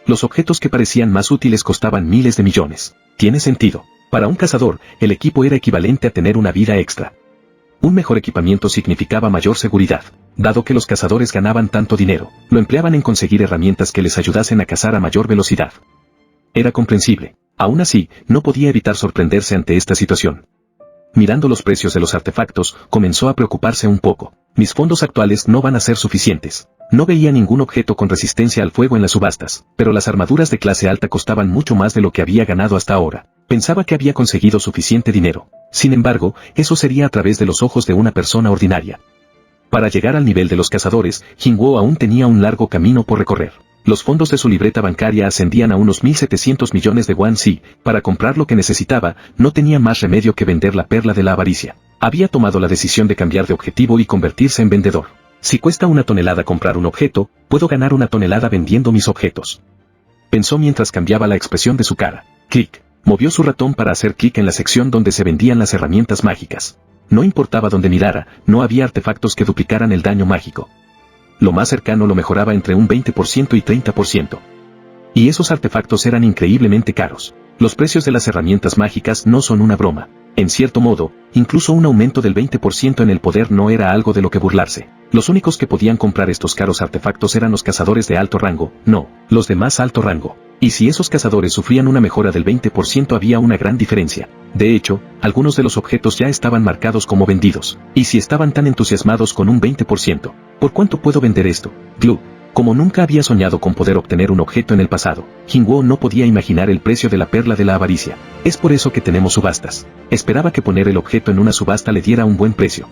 Los objetos que parecían más útiles costaban miles de millones. Tiene sentido. Para un cazador, el equipo era equivalente a tener una vida extra. Un mejor equipamiento significaba mayor seguridad. Dado que los cazadores ganaban tanto dinero, lo empleaban en conseguir herramientas que les ayudasen a cazar a mayor velocidad. Era comprensible. Aún así, no podía evitar sorprenderse ante esta situación. Mirando los precios de los artefactos, comenzó a preocuparse un poco. Mis fondos actuales no van a ser suficientes. No veía ningún objeto con resistencia al fuego en las subastas, pero las armaduras de clase alta costaban mucho más de lo que había ganado hasta ahora. Pensaba que había conseguido suficiente dinero. Sin embargo, eso sería a través de los ojos de una persona ordinaria. Para llegar al nivel de los cazadores, Jinwoo aún tenía un largo camino por recorrer. Los fondos de su libreta bancaria ascendían a unos 1.700 millones de won. Si, para comprar lo que necesitaba, no tenía más remedio que vender la perla de la avaricia. Había tomado la decisión de cambiar de objetivo y convertirse en vendedor. Si cuesta 1 tonelada comprar un objeto, puedo ganar 1 tonelada vendiendo mis objetos. Pensó mientras cambiaba la expresión de su cara. Clic. Movió su ratón para hacer clic en la sección donde se vendían las herramientas mágicas. No importaba dónde mirara, no había artefactos que duplicaran el daño mágico. Lo más cercano lo mejoraba entre un 20% y 30%. Y esos artefactos eran increíblemente caros. Los precios de las herramientas mágicas no son una broma. En cierto modo, incluso un aumento del 20% en el poder no era algo de lo que burlarse. Los únicos que podían comprar estos caros artefactos eran los cazadores de alto rango, no, los de más alto rango. Y si esos cazadores sufrían una mejora del 20% había una gran diferencia. De hecho, algunos de los objetos ya estaban marcados como vendidos. Y si estaban tan entusiasmados con un 20%, ¿por cuánto puedo vender esto? Glue. Como nunca había soñado con poder obtener un objeto en el pasado, Jinwoo no podía imaginar el precio de la perla de la avaricia. Es por eso que tenemos subastas. Esperaba que poner el objeto en una subasta le diera un buen precio.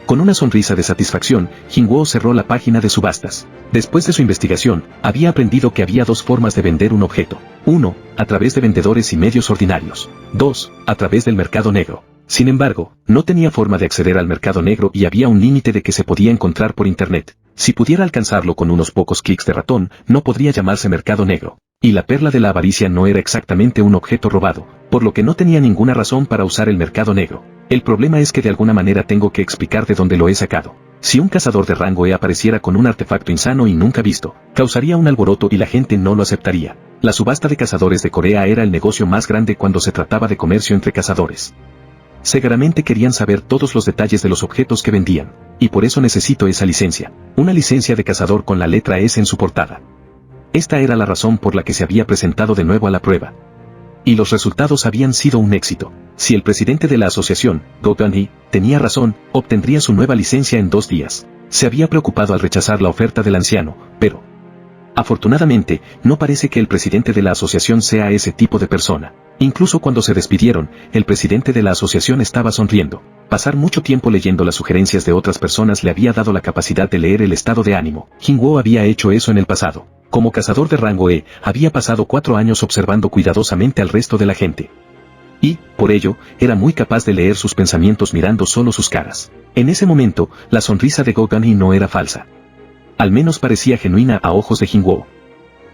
Con una sonrisa de satisfacción, Jinwoo cerró la página de subastas. Después de su investigación, había aprendido que había dos formas de vender un objeto. 1. A través de vendedores y medios ordinarios. 2. A través del mercado negro. Sin embargo, no tenía forma de acceder al mercado negro y había un límite de que se podía encontrar por internet. Si pudiera alcanzarlo con unos pocos clics de ratón, no podría llamarse mercado negro. Y la perla de la avaricia no era exactamente un objeto robado, por lo que no tenía ninguna razón para usar el mercado negro. El problema es que de alguna manera tengo que explicar de dónde lo he sacado. Si un cazador de rango E apareciera con un artefacto insano y nunca visto, causaría un alboroto y la gente no lo aceptaría. La subasta de cazadores de Corea era el negocio más grande cuando se trataba de comercio entre cazadores. Seguramente querían saber todos los detalles de los objetos que vendían, y por eso necesito esa licencia, una licencia de cazador con la letra S en su portada. Esta era la razón por la que se había presentado de nuevo a la prueba. Y los resultados habían sido un éxito. Si el presidente de la asociación, Go Gun-hee, tenía razón, obtendría su nueva licencia en 2 días. Se había preocupado al rechazar la oferta del anciano, pero afortunadamente, no parece que el presidente de la asociación sea ese tipo de persona. Incluso cuando se despidieron, el presidente de la asociación estaba sonriendo. Pasar mucho tiempo leyendo las sugerencias de otras personas le había dado la capacidad de leer el estado de ánimo. Jinwoo había hecho eso en el pasado. Como cazador de rango E, había pasado 4 años observando cuidadosamente al resto de la gente. Y, por ello, era muy capaz de leer sus pensamientos mirando solo sus caras. En ese momento, la sonrisa de Go Gun-hee no era falsa. Al menos parecía genuina a ojos de Jinwoo.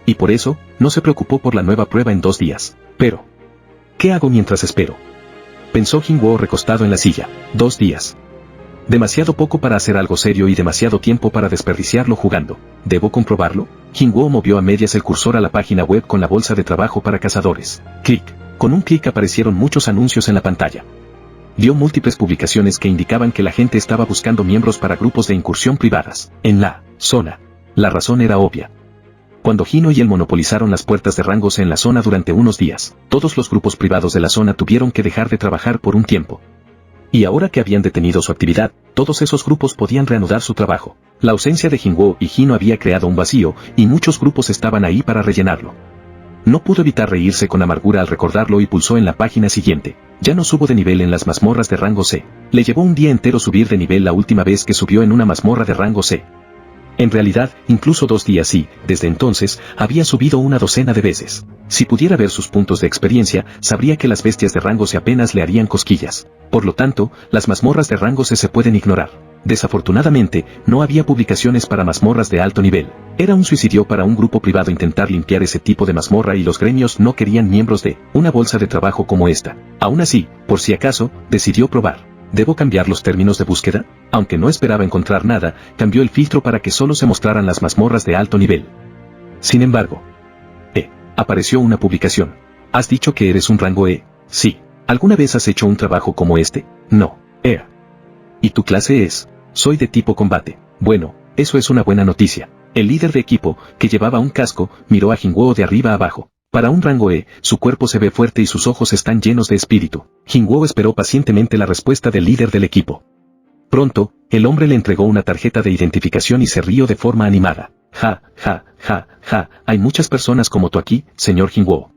Y por eso, no se preocupó por la nueva prueba en 2 días. Pero, ¿qué hago mientras espero?, pensó Jinwoo recostado en la silla. 2 días. Demasiado poco para hacer algo serio y demasiado tiempo para desperdiciarlo jugando. ¿Debo comprobarlo? Jinwoo movió a medias el cursor a la página web con la bolsa de trabajo para cazadores. Clic. Con un clic aparecieron muchos anuncios en la pantalla. Vio múltiples publicaciones que indicaban que la gente estaba buscando miembros para grupos de incursión privadas, en la zona. La razón era obvia. Cuando Hino y él monopolizaron las puertas de rango C en la zona durante unos días, todos los grupos privados de la zona tuvieron que dejar de trabajar por un tiempo. Y ahora que habían detenido su actividad, todos esos grupos podían reanudar su trabajo. La ausencia de Jinwoo y Hino había creado un vacío, y muchos grupos estaban ahí para rellenarlo. No pudo evitar reírse con amargura al recordarlo y pulsó en la página siguiente. Ya no subo de nivel en las mazmorras de rango C. Le llevó un día entero subir de nivel la última vez que subió en una mazmorra de rango C. En realidad, incluso 2 días y, desde entonces, había subido una docena de veces. Si pudiera ver sus puntos de experiencia, sabría que las bestias de rango C apenas le harían cosquillas. Por lo tanto, las mazmorras de rango C se pueden ignorar. Desafortunadamente, no había publicaciones para mazmorras de alto nivel. Era un suicidio para un grupo privado intentar limpiar ese tipo de mazmorra y los gremios no querían miembros de una bolsa de trabajo como esta. Aún así, por si acaso, decidió probar. ¿Debo cambiar los términos de búsqueda? Aunque no esperaba encontrar nada, cambió el filtro para que solo se mostraran las mazmorras de alto nivel. Sin embargo, apareció una publicación. ¿Has dicho que eres un rango E? Sí. ¿Alguna vez has hecho un trabajo como este? No. ¿Y tu clase es? Soy de tipo combate. Bueno, eso es una buena noticia. El líder de equipo, que llevaba un casco, miró a Jinwoo de arriba a abajo. Para un rango E, su cuerpo se ve fuerte y sus ojos están llenos de espíritu. Jinwoo esperó pacientemente la respuesta del líder del equipo. Pronto, el hombre le entregó una tarjeta de identificación y se rió de forma animada. Ja, ja, ja, ja, hay muchas personas como tú aquí, señor Jinwoo.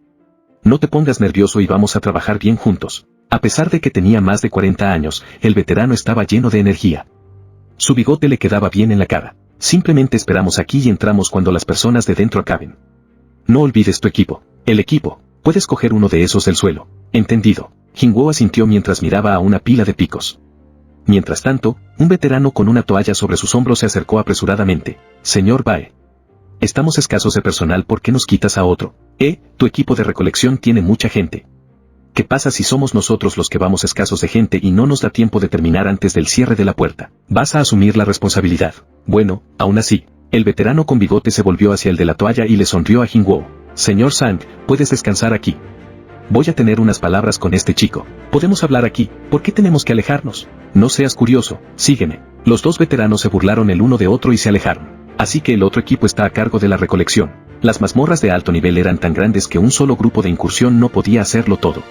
No te pongas nervioso y vamos a trabajar bien juntos. A pesar de que tenía más de 40 años, el veterano estaba lleno de energía. Su bigote le quedaba bien en la cara. Simplemente esperamos aquí y entramos cuando las personas de dentro acaben. No olvides tu equipo. El equipo. Puedes coger uno de esos del suelo. Entendido. Jinwoo asintió mientras miraba a una pila de picos. Mientras tanto, un veterano con una toalla sobre sus hombros se acercó apresuradamente. Señor Bae. Estamos escasos de personal, ¿por qué nos quitas a otro? Tu equipo de recolección tiene mucha gente. ¿Qué pasa si somos nosotros los que vamos escasos de gente y no nos da tiempo de terminar antes del cierre de la puerta? Vas a asumir la responsabilidad. Bueno, aún así, el veterano con bigote se volvió hacia el de la toalla y le sonrió a Jinwoo. Señor Sang, puedes descansar aquí. Voy a tener unas palabras con este chico. Podemos hablar aquí. ¿Por qué tenemos que alejarnos? No seas curioso, sígueme. Los dos veteranos se burlaron el uno de otro y se alejaron. Así que el otro equipo está a cargo de la recolección. Las mazmorras de alto nivel eran tan grandes que un solo grupo de incursión no podía hacerlo todo.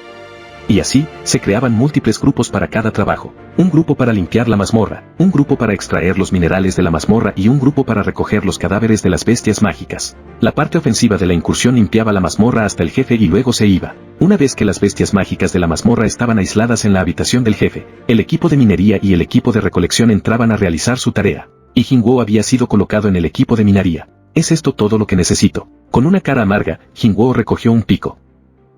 Y así, se creaban múltiples grupos para cada trabajo. Un grupo para limpiar la mazmorra, un grupo para extraer los minerales de la mazmorra y un grupo para recoger los cadáveres de las bestias mágicas. La parte ofensiva de la incursión limpiaba la mazmorra hasta el jefe y luego se iba. Una vez que las bestias mágicas de la mazmorra estaban aisladas en la habitación del jefe, el equipo de minería y el equipo de recolección entraban a realizar su tarea. Y Jinwoo había sido colocado en el equipo de minería. ¿Es esto todo lo que necesito? Con una cara amarga, Jinwoo recogió un pico.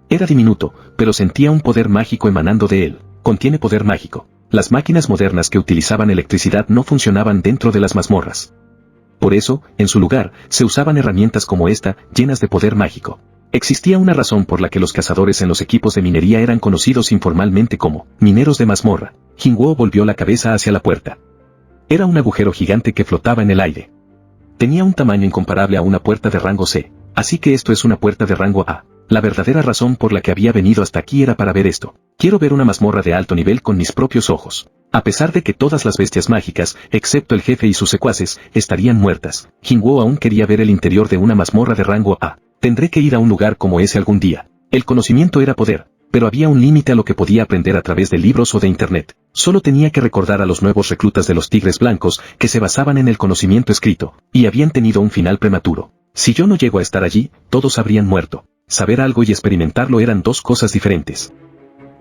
Era diminuto, pero sentía un poder mágico emanando de él. Contiene poder mágico. Las máquinas modernas que utilizaban electricidad no funcionaban dentro de las mazmorras. Por eso, en su lugar, se usaban herramientas como esta, llenas de poder mágico. Existía una razón por la que los cazadores en los equipos de minería eran conocidos informalmente como mineros de mazmorra. Jinwoo volvió la cabeza hacia la puerta. Era un agujero gigante que flotaba en el aire. Tenía un tamaño incomparable a una puerta de rango C, así que esto es una puerta de rango A. La verdadera razón por la que había venido hasta aquí era para ver esto. Quiero ver una mazmorra de alto nivel con mis propios ojos. A pesar de que todas las bestias mágicas, excepto el jefe y sus secuaces, estarían muertas, Jinwoo aún quería ver el interior de una mazmorra de rango A. Tendré que ir a un lugar como ese algún día. El conocimiento era poder, pero había un límite a lo que podía aprender a través de libros o de internet. Solo tenía que recordar a los nuevos reclutas de los Tigres Blancos que se basaban en el conocimiento escrito, y habían tenido un final prematuro. Si yo no llego a estar allí, todos habrían muerto. Saber algo y experimentarlo eran dos cosas diferentes.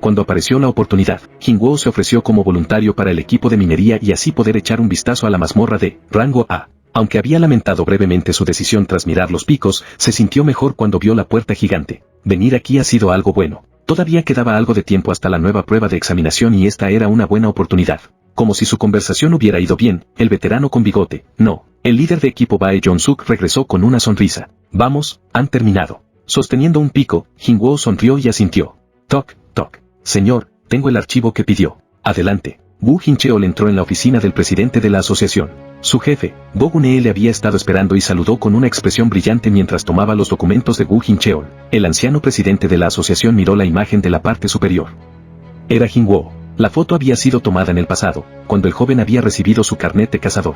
Cuando apareció la oportunidad, Jinwoo se ofreció como voluntario para el equipo de minería y así poder echar un vistazo a la mazmorra de rango A. Aunque había lamentado brevemente su decisión tras mirar los picos, se sintió mejor cuando vio la puerta gigante. Venir aquí ha sido algo bueno. Todavía quedaba algo de tiempo hasta la nueva prueba de examinación y esta era una buena oportunidad. Como si su conversación hubiera ido bien, el veterano con bigote, no, el líder de equipo Bae Jong-suk regresó con una sonrisa. Vamos, han terminado. Sosteniendo un pico, Jinwoo sonrió y asintió. Toc, toc. Señor, tengo el archivo que pidió. Adelante. Woo Jin-cheol entró en la oficina del presidente de la asociación. Su jefe, Go Gun-hee, le había estado esperando y saludó con una expresión brillante mientras tomaba los documentos de Woo Jin-cheol. El anciano presidente de la asociación miró la imagen de la parte superior. Era Jinwoo. La foto había sido tomada en el pasado, cuando el joven había recibido su carnet de cazador.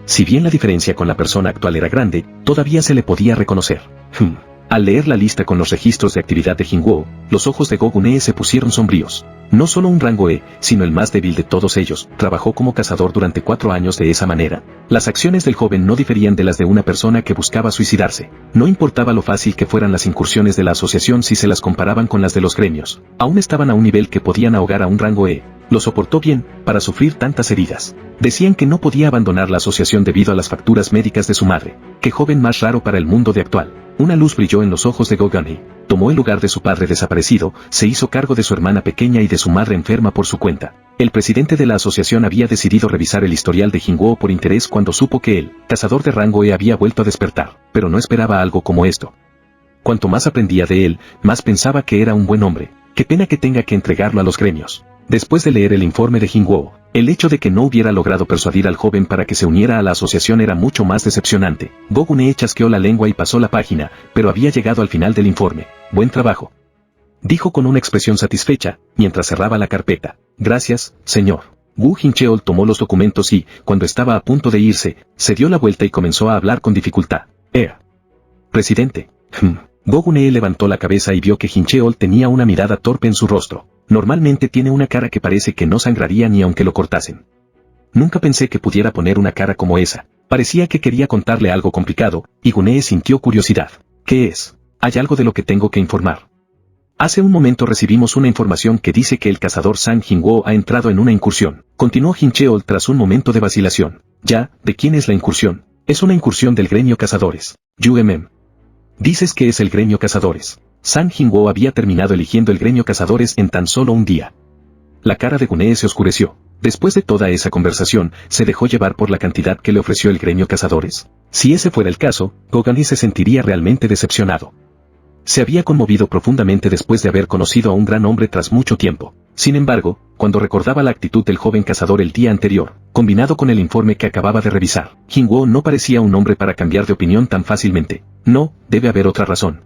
Si bien la diferencia con la persona actual era grande, todavía se le podía reconocer. Al leer la lista con los registros de actividad de Jinwoo, los ojos de Go Gun-hee se pusieron sombríos. No solo un rango E, sino el más débil de todos ellos, trabajó como cazador durante 4 años de esa manera. Las acciones del joven no diferían de las de una persona que buscaba suicidarse. No importaba lo fácil que fueran las incursiones de la asociación si se las comparaban con las de los gremios. Aún estaban a un nivel que podían ahogar a un rango E. Lo soportó bien, para sufrir tantas heridas. Decían que no podía abandonar la asociación debido a las facturas médicas de su madre. Qué joven más raro para el mundo de actual. Una luz brilló en los ojos de Go Gun-hee. Tomó el lugar de su padre desaparecido, se hizo cargo de su hermana pequeña y de su madre enferma por su cuenta. El presidente de la asociación había decidido revisar el historial de Jinwoo por interés cuando supo que el cazador de rango E había vuelto a despertar, pero no esperaba algo como esto. Cuanto más aprendía de él, más pensaba que era un buen hombre. Qué pena que tenga que entregarlo a los gremios. Después de leer el informe de Jinwoo, el hecho de que no hubiera logrado persuadir al joven para que se uniera a la asociación era mucho más decepcionante. Go Gun-hee chasqueó la lengua y pasó la página, pero había llegado al final del informe. Buen trabajo, dijo con una expresión satisfecha, mientras cerraba la carpeta. Gracias, señor. Woo Jin-cheol tomó los documentos y, cuando estaba a punto de irse, se dio la vuelta y comenzó a hablar con dificultad. Presidente. Go Gun-hee levantó la cabeza y vio que Jin-cheol tenía una mirada torpe en su rostro. Normalmente tiene una cara que parece que no sangraría ni aunque lo cortasen. Nunca pensé que pudiera poner una cara como esa. Parecía que quería contarle algo complicado, y Gun-hee sintió curiosidad. ¿Qué es? Hay algo de lo que tengo que informar. Hace un momento recibimos una información que dice que el cazador Sang Jinwoo ha entrado en una incursión. Continuó Jin-cheol tras un momento de vacilación. Ya, ¿de quién es la incursión? Es una incursión del gremio cazadores. Dices que es el gremio cazadores. Sang Jinwoo había terminado eligiendo el gremio cazadores en tan solo un día. La cara de Gun-hee se oscureció. Después de toda esa conversación, ¿se dejó llevar por la cantidad que le ofreció el gremio cazadores? Si ese fuera el caso, Go Gun-hee se sentiría realmente decepcionado. Se había conmovido profundamente después de haber conocido a un gran hombre tras mucho tiempo. Sin embargo, cuando recordaba la actitud del joven cazador el día anterior, combinado con el informe que acababa de revisar, Jinwoo no parecía un hombre para cambiar de opinión tan fácilmente. No, debe haber otra razón.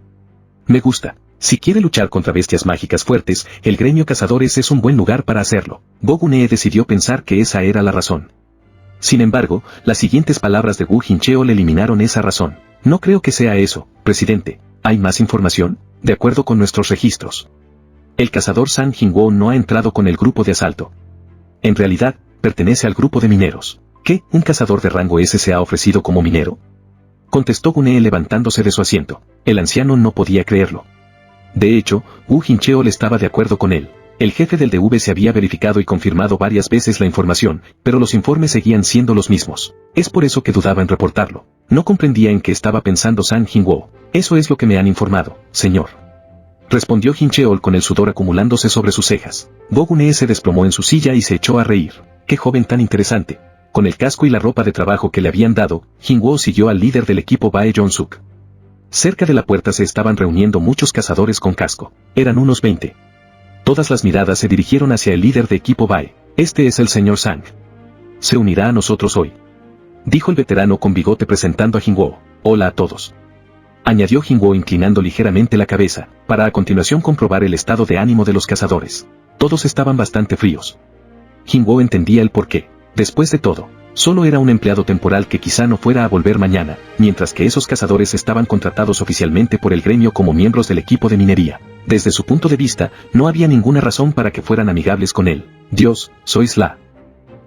Me gusta. Si quiere luchar contra bestias mágicas fuertes, el gremio cazadores es un buen lugar para hacerlo. Go-Gunee decidió pensar que esa era la razón. Sin embargo, las siguientes palabras de Wu Jincheol eliminaron esa razón. No creo que sea eso, presidente. ¿Hay más información? De acuerdo con nuestros registros, el cazador San Jingwo no ha entrado con el grupo de asalto. En realidad, pertenece al grupo de mineros. ¿Qué? ¿Un cazador de rango S se ha ofrecido como minero?, contestó Gunee levantándose de su asiento. El anciano no podía creerlo. De hecho, Wu Jincheol estaba de acuerdo con él. El jefe del DV se había verificado y confirmado varias veces la información, pero los informes seguían siendo los mismos. Es por eso que dudaba en reportarlo. No comprendía en qué estaba pensando San Jingwo. Eso es lo que me han informado, señor, respondió Jincheol con el sudor acumulándose sobre sus cejas. Go-Gunee se desplomó en su silla y se echó a reír. ¡Qué joven tan interesante! Con el casco y la ropa de trabajo que le habían dado, Jingwo siguió al líder del equipo Bae Jong-suk. Cerca de la puerta se estaban reuniendo muchos cazadores con casco. Eran unos 20. Todas las miradas se dirigieron hacia el líder de equipo Bae. Este es el señor Sang. Se unirá a nosotros hoy, dijo el veterano con bigote presentando a Jingwo. Hola a todos, añadió Jingwo inclinando ligeramente la cabeza, para a continuación comprobar el estado de ánimo de los cazadores. Todos estaban bastante fríos. Jingwo entendía el porqué. Después de todo, solo era un empleado temporal que quizá no fuera a volver mañana, mientras que esos cazadores estaban contratados oficialmente por el gremio como miembros del equipo de minería. Desde su punto de vista, no había ninguna razón para que fueran amigables con él. Dios, sois la.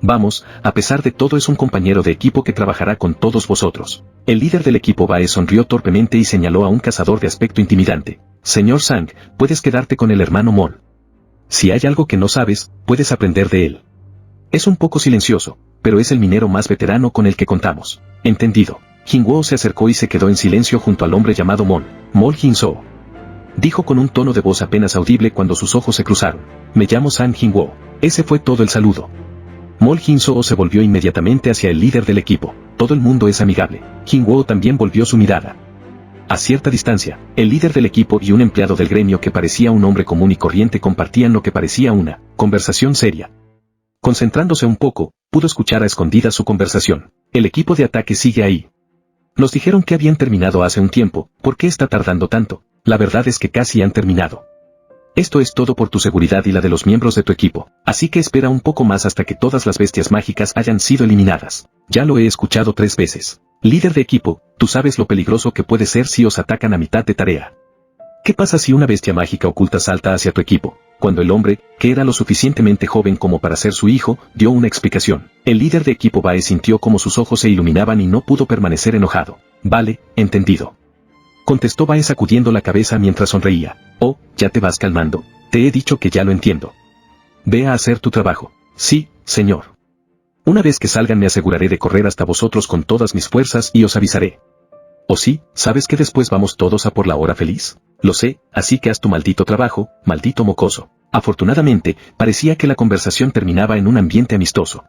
Vamos, a pesar de todo es un compañero de equipo que trabajará con todos vosotros. El líder del equipo Bae sonrió torpemente y señaló a un cazador de aspecto intimidante. Señor Sang, puedes quedarte con el hermano Mol. Si hay algo que no sabes, puedes aprender de él. Es un poco silencioso, pero es el minero más veterano con el que contamos. Entendido. Jingwo se acercó y se quedó en silencio junto al hombre llamado Mol. Mol Jinsoo, dijo con un tono de voz apenas audible cuando sus ojos se cruzaron. Me llamo San Jingwo. Ese fue todo el saludo. Mol Jinsoo se volvió inmediatamente hacia el líder del equipo. Todo el mundo es amigable. Jingwo también volvió su mirada. A cierta distancia, el líder del equipo y un empleado del gremio que parecía un hombre común y corriente compartían lo que parecía una conversación seria. Concentrándose un poco, pudo escuchar a escondidas su conversación. El equipo de ataque sigue ahí. Nos dijeron que habían terminado hace un tiempo. ¿Por qué está tardando tanto? La verdad es que casi han terminado. Esto es todo por tu seguridad y la de los miembros de tu equipo, así que espera un poco más hasta que todas las bestias mágicas hayan sido eliminadas. Ya lo he escuchado 3 veces. Líder de equipo, tú sabes lo peligroso que puede ser si os atacan a mitad de tarea. ¿Qué pasa si una bestia mágica oculta salta hacia tu equipo? Cuando el hombre, que era lo suficientemente joven como para ser su hijo, dio una explicación, el líder de equipo Bae sintió como sus ojos se iluminaban y no pudo permanecer enojado. Vale, entendido, contestó Bae sacudiendo la cabeza mientras sonreía. Oh, ya te vas calmando. Te he dicho que ya lo entiendo. Ve a hacer tu trabajo. Sí, señor. Una vez que salgan me aseguraré de correr hasta vosotros con todas mis fuerzas y os avisaré. ¿O sí, sabes que después vamos todos a por la hora feliz? Lo sé, así que haz tu maldito trabajo, maldito mocoso. Afortunadamente, parecía que la conversación terminaba en un ambiente amistoso.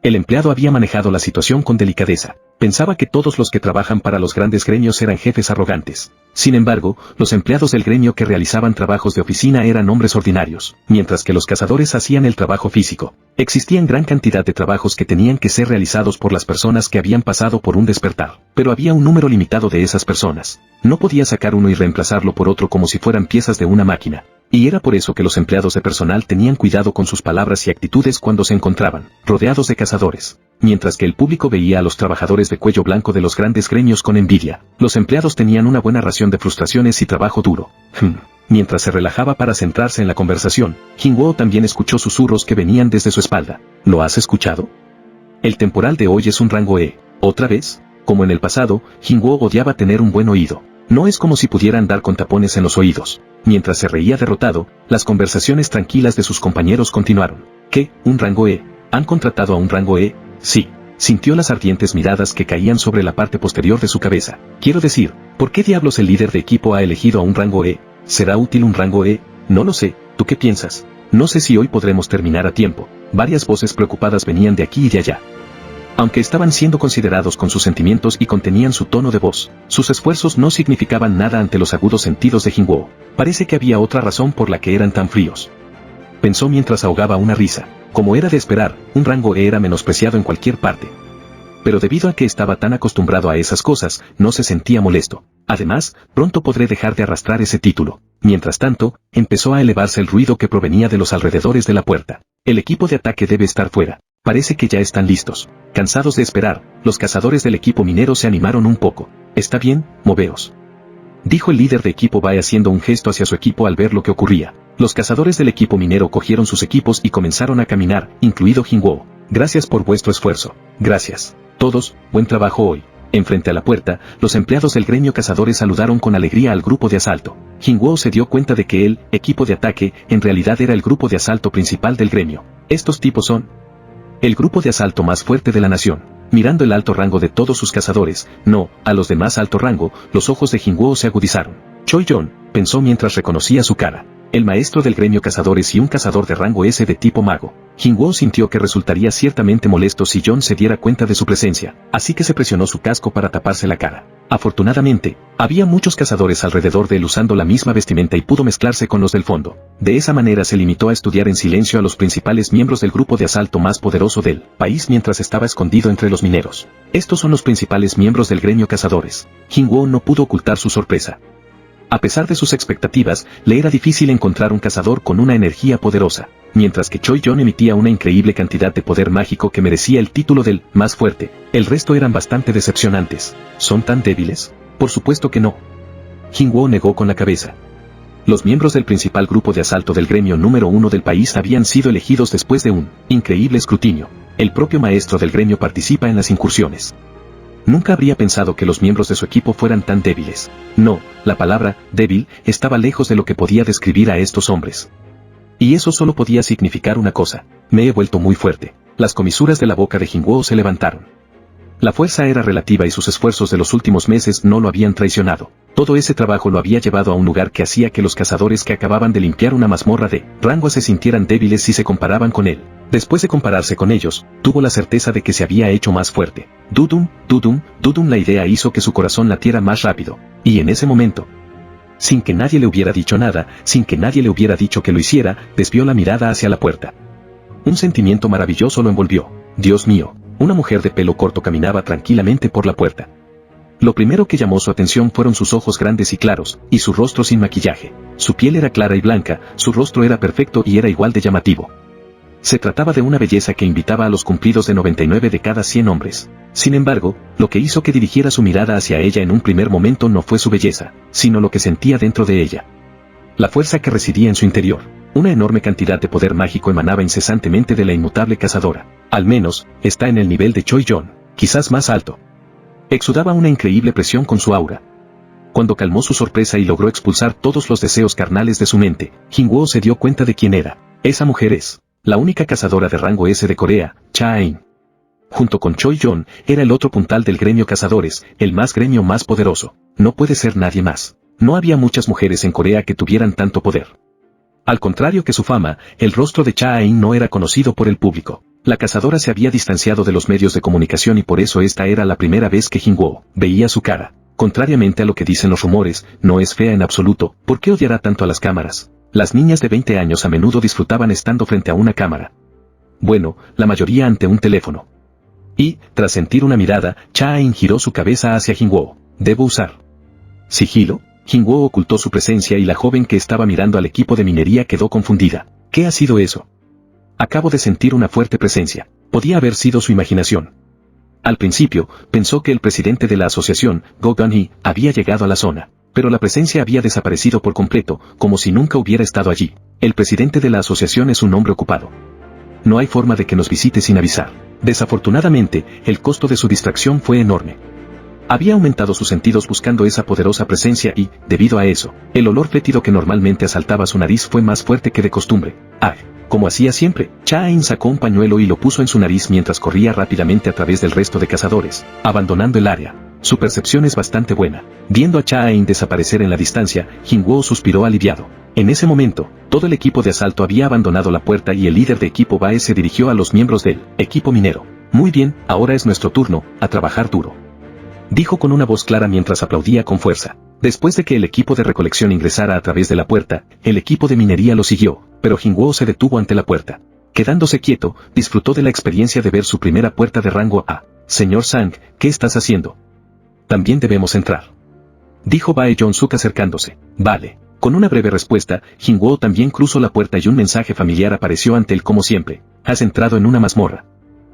El empleado había manejado la situación con delicadeza. Pensaba que todos los que trabajan para los grandes gremios eran jefes arrogantes. Sin embargo, los empleados del gremio que realizaban trabajos de oficina eran hombres ordinarios, mientras que los cazadores hacían el trabajo físico. Existían gran cantidad de trabajos que tenían que ser realizados por las personas que habían pasado por un despertar, pero había un número limitado de esas personas. No podía sacar uno y reemplazarlo por otro como si fueran piezas de una máquina. Y era por eso que los empleados de personal tenían cuidado con sus palabras y actitudes cuando se encontraban rodeados de cazadores. Mientras que el público veía a los trabajadores de cuello blanco de los grandes gremios con envidia, los empleados tenían una buena ración de frustraciones y trabajo duro. Mientras se relajaba para centrarse en la conversación, Jingwo también escuchó susurros que venían desde su espalda. ¿Lo has escuchado? El temporal de hoy es un rango E. ¿Otra vez? Como en el pasado, Jingwo odiaba tener un buen oído. No es como si pudiera andar con tapones en los oídos. Mientras se reía derrotado, las conversaciones tranquilas de sus compañeros continuaron. ¿Qué? ¿Un rango E? ¿Han contratado a un rango E? Sí. Sintió las ardientes miradas que caían sobre la parte posterior de su cabeza. Quiero decir, ¿por qué diablos el líder de equipo ha elegido a un rango E? ¿Será útil un rango E? No lo sé. ¿Tú qué piensas? No sé si hoy podremos terminar a tiempo. Varias voces preocupadas venían de aquí y de allá. Aunque estaban siendo considerados con sus sentimientos y contenían su tono de voz, sus esfuerzos no significaban nada ante los agudos sentidos de Jingwo. Parece que había otra razón por la que eran tan fríos. Pensó mientras ahogaba una risa. Como era de esperar, un rango E era menospreciado en cualquier parte. Pero debido a que estaba tan acostumbrado a esas cosas, no se sentía molesto. Además, pronto podré dejar de arrastrar ese título. Mientras tanto, empezó a elevarse el ruido que provenía de los alrededores de la puerta. El equipo de ataque debe estar fuera. Parece que ya están listos. Cansados de esperar, los cazadores del equipo minero se animaron un poco. Está bien, moveos, dijo el líder de equipo Bae haciendo un gesto hacia su equipo al ver lo que ocurría. Los cazadores del equipo minero cogieron sus equipos y comenzaron a caminar, incluido Jingwoo. Gracias por vuestro esfuerzo. Gracias. Todos, buen trabajo hoy. Enfrente a la puerta, los empleados del gremio cazadores saludaron con alegría al grupo de asalto. Jingwoo se dio cuenta de que el equipo de ataque en realidad era el grupo de asalto principal del gremio. Estos tipos son el grupo de asalto más fuerte de la nación. Mirando el alto rango de todos sus cazadores, no, a los de más alto rango, los ojos de Jingwoo se agudizaron. Choi-Jon, pensó mientras reconocía su cara. El maestro del gremio cazadores y un cazador de rango S de tipo mago. Jingwoo sintió que resultaría ciertamente molesto si Jon se diera cuenta de su presencia, así que se presionó su casco para taparse la cara. Afortunadamente, había muchos cazadores alrededor de él usando la misma vestimenta y pudo mezclarse con los del fondo. De esa manera se limitó a estudiar en silencio a los principales miembros del grupo de asalto más poderoso del país mientras estaba escondido entre los mineros. Estos son los principales miembros del gremio cazadores. Jingwoo no pudo ocultar su sorpresa. A pesar de sus expectativas, le era difícil encontrar un cazador con una energía poderosa. Mientras que Choi-Jon emitía una increíble cantidad de poder mágico que merecía el título del más fuerte, el resto eran bastante decepcionantes. ¿Son tan débiles? Por supuesto que no. Jingwoo negó con la cabeza. Los miembros del principal grupo de asalto del gremio número 1 del país habían sido elegidos después de un increíble escrutinio. El propio maestro del gremio participa en las incursiones. Nunca habría pensado que los miembros de su equipo fueran tan débiles. No, la palabra débil estaba lejos de lo que podía describir a estos hombres. Y eso solo podía significar una cosa: me he vuelto muy fuerte. Las comisuras de la boca de Jingwoo se levantaron. La fuerza era relativa y sus esfuerzos de los últimos meses no lo habían traicionado. Todo ese trabajo lo había llevado a un lugar que hacía que los cazadores que acababan de limpiar una mazmorra de rango se sintieran débiles si se comparaban con él. Después de compararse con ellos, tuvo la certeza de que se había hecho más fuerte. Dudum, dudum, dudum. La idea hizo que su corazón latiera más rápido. Y en ese momento, sin que nadie le hubiera dicho nada, sin que nadie le hubiera dicho que lo hiciera, desvió la mirada hacia la puerta. Un sentimiento maravilloso lo envolvió. Dios mío, una mujer de pelo corto caminaba tranquilamente por la puerta. Lo primero que llamó su atención fueron sus ojos grandes y claros, y su rostro sin maquillaje. Su piel era clara y blanca, su rostro era perfecto y era igual de llamativo. Se trataba de una belleza que invitaba a los cumplidos de 99 de cada 100 hombres. Sin embargo, lo que hizo que dirigiera su mirada hacia ella en un primer momento no fue su belleza, sino lo que sentía dentro de ella. La fuerza que residía en su interior. Una enorme cantidad de poder mágico emanaba incesantemente de la inmutable cazadora. Al menos, está en el nivel de Choi-Jon, quizás más alto. Exudaba una increíble presión con su aura. Cuando calmó su sorpresa y logró expulsar todos los deseos carnales de su mente, Jingwoo se dio cuenta de quién era. Esa mujer es la única cazadora de rango S de Corea, Cha-In. Junto con Choi-Jon, era el otro puntal del gremio cazadores, el gremio más poderoso. No puede ser nadie más. No había muchas mujeres en Corea que tuvieran tanto poder. Al contrario que su fama, el rostro de Cha-In no era conocido por el público. La cazadora se había distanciado de los medios de comunicación y por eso esta era la primera vez que Jingwoo veía su cara. Contrariamente a lo que dicen los rumores, no es fea en absoluto. ¿Por qué odiará tanto a las cámaras? Las niñas de 20 años a menudo disfrutaban estando frente a una cámara. Bueno, la mayoría ante un teléfono. Y, tras sentir una mirada, Cha-In giró su cabeza hacia Jingwoo. ¿Debo usar sigilo? Jingwoo ocultó su presencia y la joven que estaba mirando al equipo de minería quedó confundida. ¿Qué ha sido eso? Acabo de sentir una fuerte presencia. Podía haber sido su imaginación. Al principio, pensó que el presidente de la asociación, Go Gun-hee, había llegado a la zona. Pero la presencia había desaparecido por completo, como si nunca hubiera estado allí. El presidente de la asociación es un hombre ocupado. No hay forma de que nos visite sin avisar. Desafortunadamente, el costo de su distracción fue enorme. Había aumentado sus sentidos buscando esa poderosa presencia y, debido a eso, el olor fétido que normalmente asaltaba su nariz fue más fuerte que de costumbre. ¡Ah! Como hacía siempre, Cha-In sacó un pañuelo y lo puso en su nariz mientras corría rápidamente a través del resto de cazadores, abandonando el área. Su percepción es bastante buena. Viendo a Cha-In desaparecer en la distancia, Jingwoo suspiró aliviado. En ese momento, todo el equipo de asalto había abandonado la puerta y el líder de equipo Bae se dirigió a los miembros del equipo minero. Muy bien, ahora es nuestro turno, a trabajar duro, dijo con una voz clara mientras aplaudía con fuerza. Después de que el equipo de recolección ingresara a través de la puerta, el equipo de minería lo siguió, pero Jingwoo se detuvo ante la puerta. Quedándose quieto, disfrutó de la experiencia de ver su primera puerta de rango A. Señor Sang, ¿qué estás haciendo? También debemos entrar, dijo Bae Jong-suk acercándose. Vale, Con una breve respuesta, Jinwoo también cruzó la puerta y un mensaje familiar apareció ante él como siempre. Has entrado en una mazmorra.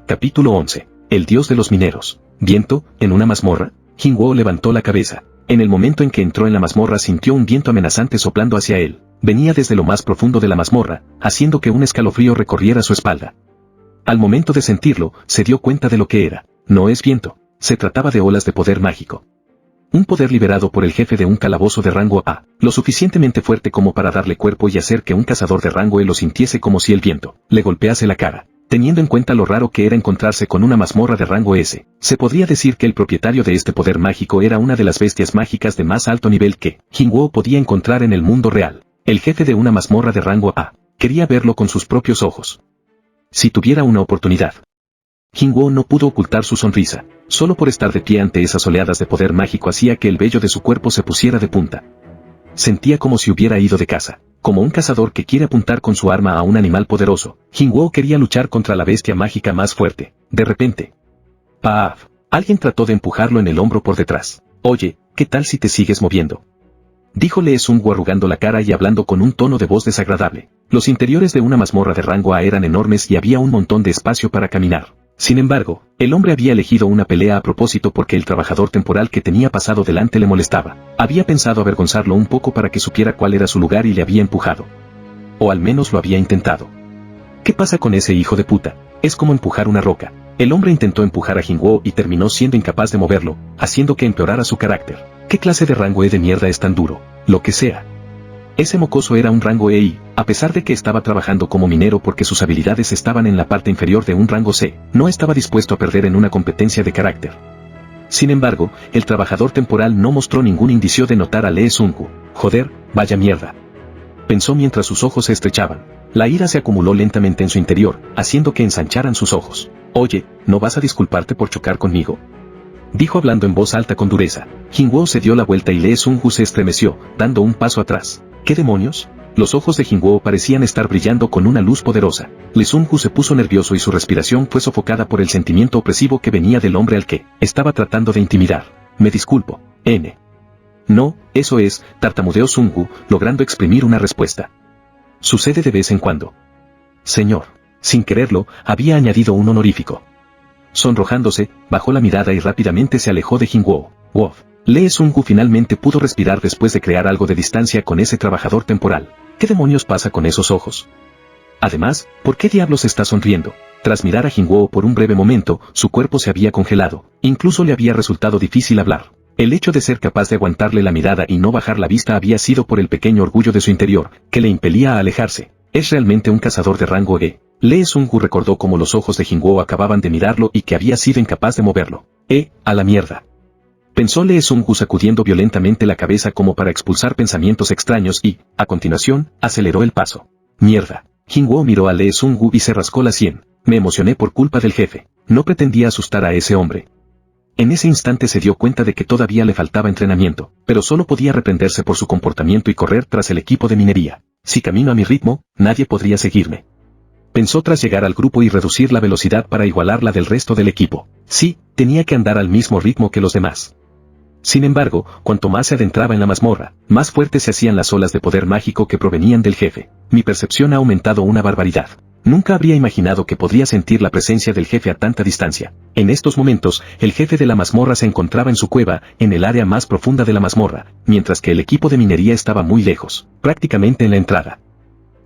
Capítulo 11. El dios de los mineros. ¿Viento, en una mazmorra? Jinwoo levantó la cabeza. En el momento en que entró en la mazmorra sintió un viento amenazante soplando hacia él. Venía desde lo más profundo de la mazmorra, haciendo que un escalofrío recorriera su espalda. Al momento de sentirlo, se dio cuenta de lo que era. No es viento. Se trataba de olas de poder mágico. Un poder liberado por el jefe de un calabozo de rango A, lo suficientemente fuerte como para darle cuerpo y hacer que un cazador de rango E lo sintiese como si el viento le golpease la cara. Teniendo en cuenta lo raro que era encontrarse con una mazmorra de rango S, se podría decir que el propietario de este poder mágico era una de las bestias mágicas de más alto nivel que Jinwoo podía encontrar en el mundo real. El jefe de una mazmorra de rango A quería verlo con sus propios ojos. Si tuviera una oportunidad. Jinwoo no pudo ocultar su sonrisa. Solo por estar de pie ante esas oleadas de poder mágico hacía que el vello de su cuerpo se pusiera de punta. Sentía como si hubiera ido de caza. Como un cazador que quiere apuntar con su arma a un animal poderoso, Jinwoo quería luchar contra la bestia mágica más fuerte. De repente. ¡Paf! Alguien trató de empujarlo en el hombro por detrás. Oye, ¿qué tal si te sigues moviendo? Dijo Lee Seung-gu arrugando la cara y hablando con un tono de voz desagradable. Los interiores de una mazmorra de rango A eran enormes y había un montón de espacio para caminar. Sin embargo, el hombre había elegido una pelea a propósito porque el trabajador temporal que tenía pasado delante le molestaba. Había pensado avergonzarlo un poco para que supiera cuál era su lugar y le había empujado. O al menos lo había intentado. ¿Qué pasa con ese hijo de puta? Es como empujar una roca. El hombre intentó empujar a Jinwoo y terminó siendo incapaz de moverlo, haciendo que empeorara su carácter. ¿Qué clase de rango E de mierda es tan duro? Lo que sea. Ese mocoso era un rango E y, a pesar de que estaba trabajando como minero porque sus habilidades estaban en la parte inferior de un rango C, no estaba dispuesto a perder en una competencia de carácter. Sin embargo, el trabajador temporal no mostró ningún indicio de notar a Lee Seung-gu. Joder, vaya mierda. Pensó mientras sus ojos se estrechaban. La ira se acumuló lentamente en su interior, haciendo que ensancharan sus ojos. Oye, ¿no vas a disculparte por chocar conmigo? Dijo hablando en voz alta con dureza. Jinwoo se dio la vuelta y Lee Seung-gu se estremeció, dando un paso atrás. ¿Qué demonios? Los ojos de Jinwoo parecían estar brillando con una luz poderosa. Lee Seung-gu se puso nervioso y su respiración fue sofocada por el sentimiento opresivo que venía del hombre al que estaba tratando de intimidar. Me disculpo, N. No, eso es, tartamudeó Seung-gu, logrando exprimir una respuesta. Sucede de vez en cuando. Señor. Sin quererlo, había añadido un honorífico. Sonrojándose, bajó la mirada y rápidamente se alejó de Jinwoo. Wow. Lee Seung-gu finalmente pudo respirar después de crear algo de distancia con ese trabajador temporal. ¿Qué demonios pasa con esos ojos? Además, ¿por qué diablos está sonriendo? Tras mirar a Jinwoo por un breve momento, su cuerpo se había congelado. Incluso le había resultado difícil hablar. El hecho de ser capaz de aguantarle la mirada y no bajar la vista había sido por el pequeño orgullo de su interior, que le impelía a alejarse. Es realmente un cazador de rango E. Lee Seung-gu recordó cómo los ojos de Jinwoo acababan de mirarlo y que había sido incapaz de moverlo. A la mierda. Pensó Lee Seung-gu sacudiendo violentamente la cabeza como para expulsar pensamientos extraños y, a continuación, aceleró el paso. Mierda. Jinwoo miró a Lee Seung-gu y se rascó la sien. Me emocioné por culpa del jefe. No pretendía asustar a ese hombre. En ese instante se dio cuenta de que todavía le faltaba entrenamiento, pero solo podía reprenderse por su comportamiento y correr tras el equipo de minería. Si camino a mi ritmo, nadie podría seguirme. Pensó tras llegar al grupo y reducir la velocidad para igualar la del resto del equipo. Sí, tenía que andar al mismo ritmo que los demás. Sin embargo, cuanto más se adentraba en la mazmorra, más fuertes se hacían las olas de poder mágico que provenían del jefe. Mi percepción ha aumentado una barbaridad. Nunca habría imaginado que podría sentir la presencia del jefe a tanta distancia. En estos momentos, el jefe de la mazmorra se encontraba en su cueva, en el área más profunda de la mazmorra, mientras que el equipo de minería estaba muy lejos, prácticamente en la entrada.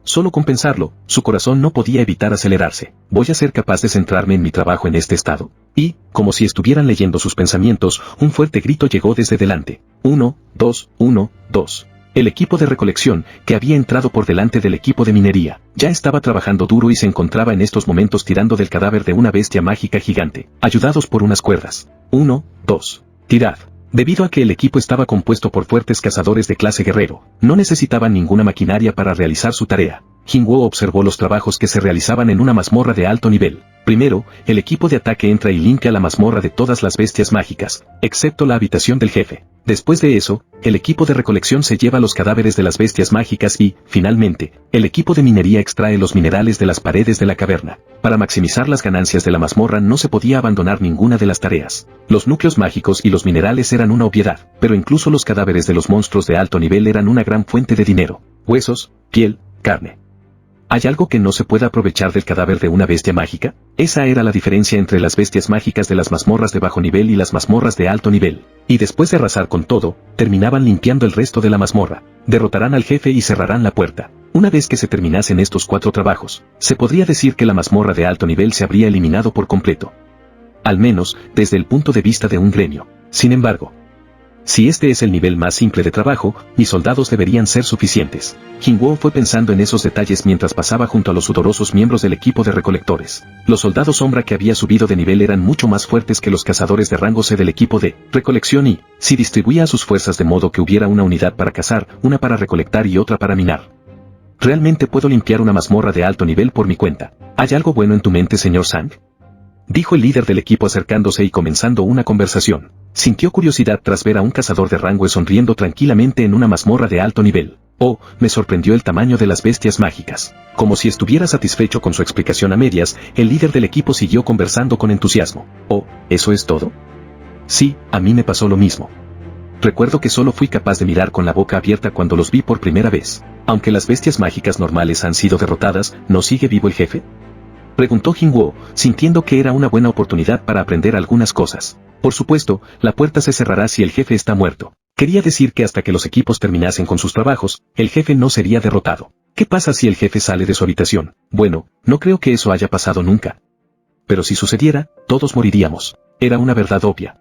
Solo con pensarlo, su corazón no podía evitar acelerarse. ¿Voy a ser capaz de centrarme en mi trabajo en este estado? Y, como si estuvieran leyendo sus pensamientos, un fuerte grito llegó desde delante. 1, 2, 1, 2. El equipo de recolección, que había entrado por delante del equipo de minería, ya estaba trabajando duro y se encontraba en estos momentos tirando del cadáver de una bestia mágica gigante, ayudados por unas cuerdas. 1, 2. Tirad. Debido a que el equipo estaba compuesto por fuertes cazadores de clase guerrero, no necesitaban ninguna maquinaria para realizar su tarea. Jinwoo observó los trabajos que se realizaban en una mazmorra de alto nivel. Primero, el equipo de ataque entra y limpia la mazmorra de todas las bestias mágicas, excepto la habitación del jefe. Después de eso, el equipo de recolección se lleva los cadáveres de las bestias mágicas y, finalmente, el equipo de minería extrae los minerales de las paredes de la caverna. Para maximizar las ganancias de la mazmorra no se podía abandonar ninguna de las tareas. Los núcleos mágicos y los minerales eran una obviedad, pero incluso los cadáveres de los monstruos de alto nivel eran una gran fuente de dinero. Huesos, piel, carne. ¿Hay algo que no se pueda aprovechar del cadáver de una bestia mágica? Esa era la diferencia entre las bestias mágicas de las mazmorras de bajo nivel y las mazmorras de alto nivel. Y después de arrasar con todo, terminaban limpiando el resto de la mazmorra. Derrotarán al jefe y cerrarán la puerta. Una vez que se terminasen estos 4 trabajos, se podría decir que la mazmorra de alto nivel se habría eliminado por completo. Al menos, desde el punto de vista de un gremio. Sin embargo, si este es el nivel más simple de trabajo, mis soldados deberían ser suficientes. Jinwoo fue pensando en esos detalles mientras pasaba junto a los sudorosos miembros del equipo de recolectores. Los soldados sombra que había subido de nivel eran mucho más fuertes que los cazadores de rango C del equipo de recolección y, si distribuía a sus fuerzas de modo que hubiera una unidad para cazar, una para recolectar y otra para minar. Realmente puedo limpiar una mazmorra de alto nivel por mi cuenta. ¿Hay algo bueno en tu mente, señor Sang? Dijo el líder del equipo acercándose y comenzando una conversación. Sintió curiosidad tras ver a un cazador de rango E sonriendo tranquilamente en una mazmorra de alto nivel. Oh, me sorprendió el tamaño de las bestias mágicas. Como si estuviera satisfecho con su explicación a medias, el líder del equipo siguió conversando con entusiasmo. Oh, ¿eso es todo? Sí, a mí me pasó lo mismo. Recuerdo que solo fui capaz de mirar con la boca abierta cuando los vi por primera vez. Aunque las bestias mágicas normales han sido derrotadas, ¿no sigue vivo el jefe? Preguntó Jinwoo, sintiendo que era una buena oportunidad para aprender algunas cosas. Por supuesto, la puerta se cerrará si el jefe está muerto. Quería decir que hasta que los equipos terminasen con sus trabajos, el jefe no sería derrotado. ¿Qué pasa si el jefe sale de su habitación? Bueno, no creo que eso haya pasado nunca. Pero si sucediera, todos moriríamos. Era una verdad obvia.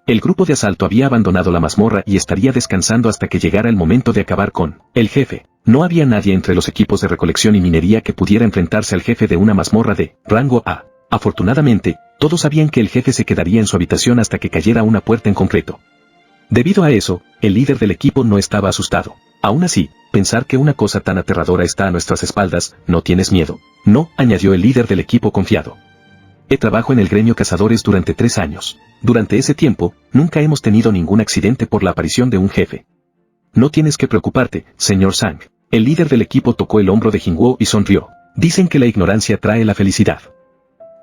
El grupo de asalto había abandonado la mazmorra y estaría descansando hasta que llegara el momento de acabar con el jefe. No había nadie entre los equipos de recolección y minería que pudiera enfrentarse al jefe de una mazmorra de rango A. Afortunadamente, todos sabían que el jefe se quedaría en su habitación hasta que cayera una puerta en concreto. Debido a eso, el líder del equipo no estaba asustado. Aún así, pensar que una cosa tan aterradora está a nuestras espaldas, ¿no tienes miedo? No, añadió el líder del equipo confiado. Trabajo en el gremio cazadores durante 3 años. Durante ese tiempo, nunca hemos tenido ningún accidente por la aparición de un jefe. No tienes que preocuparte, señor Sang. El líder del equipo tocó el hombro de Jinwoo y sonrió. Dicen que la ignorancia trae la felicidad.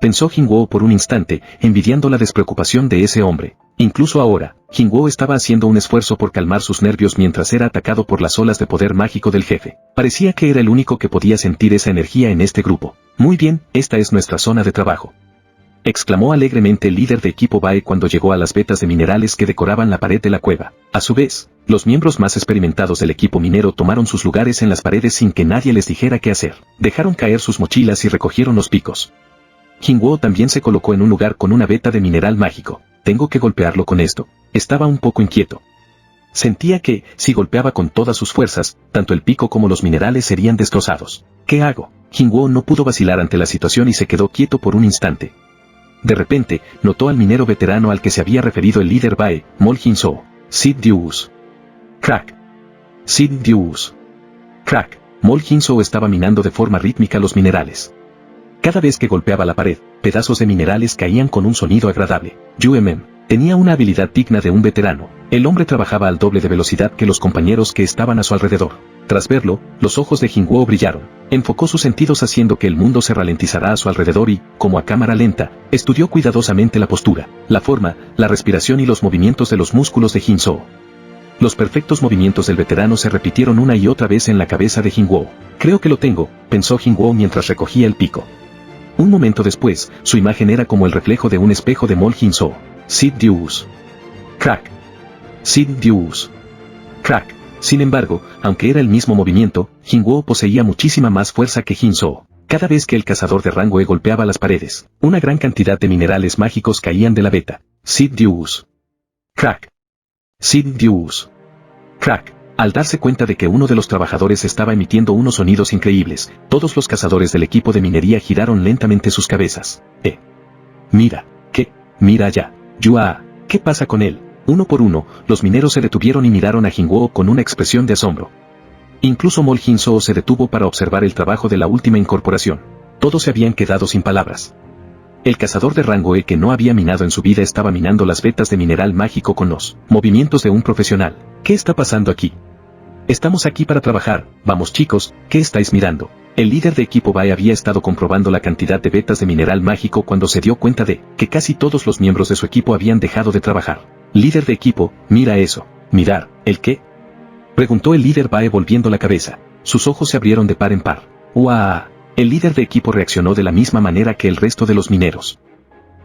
Pensó Jinwoo por un instante, envidiando la despreocupación de ese hombre. Incluso ahora, Jinwoo estaba haciendo un esfuerzo por calmar sus nervios mientras era atacado por las olas de poder mágico del jefe. Parecía que era el único que podía sentir esa energía en este grupo. Muy bien, esta es nuestra zona de trabajo. Exclamó alegremente el líder de equipo Bae cuando llegó a las vetas de minerales que decoraban la pared de la cueva. A su vez, los miembros más experimentados del equipo minero tomaron sus lugares en las paredes sin que nadie les dijera qué hacer. Dejaron caer sus mochilas y recogieron los picos. Jinwoo también se colocó en un lugar con una veta de mineral mágico. ¿Tengo que golpearlo con esto? Estaba un poco inquieto. Sentía que, si golpeaba con todas sus fuerzas, tanto el pico como los minerales serían destrozados. ¿Qué hago? Jinwoo no pudo vacilar ante la situación y se quedó quieto por un instante. De repente, notó al minero veterano al que se había referido el líder Bae, Mol Jin-soo. Sid Dius. Crack. Sid Dius. Crack. Mol Jin-soo estaba minando de forma rítmica los minerales. Cada vez que golpeaba la pared, pedazos de minerales caían con un sonido agradable. UMM. Tenía una habilidad digna de un veterano. El hombre trabajaba al doble de velocidad que los compañeros que estaban a su alrededor. Tras verlo, los ojos de Jinwoo brillaron. Enfocó sus sentidos haciendo que el mundo se ralentizara a su alrededor y, como a cámara lenta, estudió cuidadosamente la postura, la forma, la respiración y los movimientos de los músculos de Jin-soo. Los perfectos movimientos del veterano se repitieron una y otra vez en la cabeza de Jinwoo. Creo que lo tengo, pensó Jinwoo mientras recogía el pico. Un momento después, su imagen era como el reflejo de un espejo de Mol Jin-soo. Sid Dius. Crack. Sid Dius. Crack. Sin embargo, aunque era el mismo movimiento, Jinwoo poseía muchísima más fuerza que Jin-soo. Cada vez que el cazador de rango E golpeaba las paredes, una gran cantidad de minerales mágicos caían de la veta. Sid Dius. Crack. Sid Dius. Crack. Al darse cuenta de que uno de los trabajadores estaba emitiendo unos sonidos increíbles, todos los cazadores del equipo de minería giraron lentamente sus cabezas. Mira. ¿Qué? Mira allá. Yua. ¿Qué pasa con él? Uno por uno, los mineros se detuvieron y miraron a Jinwoo con una expresión de asombro. Incluso Mol Jin-soo se detuvo para observar el trabajo de la última incorporación. Todos se habían quedado sin palabras. El cazador de rango E que no había minado en su vida estaba minando las vetas de mineral mágico con los movimientos de un profesional. ¿Qué está pasando aquí? Estamos aquí para trabajar, vamos chicos, ¿qué estáis mirando? El líder de equipo Bae había estado comprobando la cantidad de vetas de mineral mágico cuando se dio cuenta de que casi todos los miembros de su equipo habían dejado de trabajar. Líder de equipo, mira eso. ¿Mirar? ¿El qué? Preguntó el líder Bae volviendo la cabeza. Sus ojos se abrieron de par en par. ¡Uah! El líder de equipo reaccionó de la misma manera que el resto de los mineros.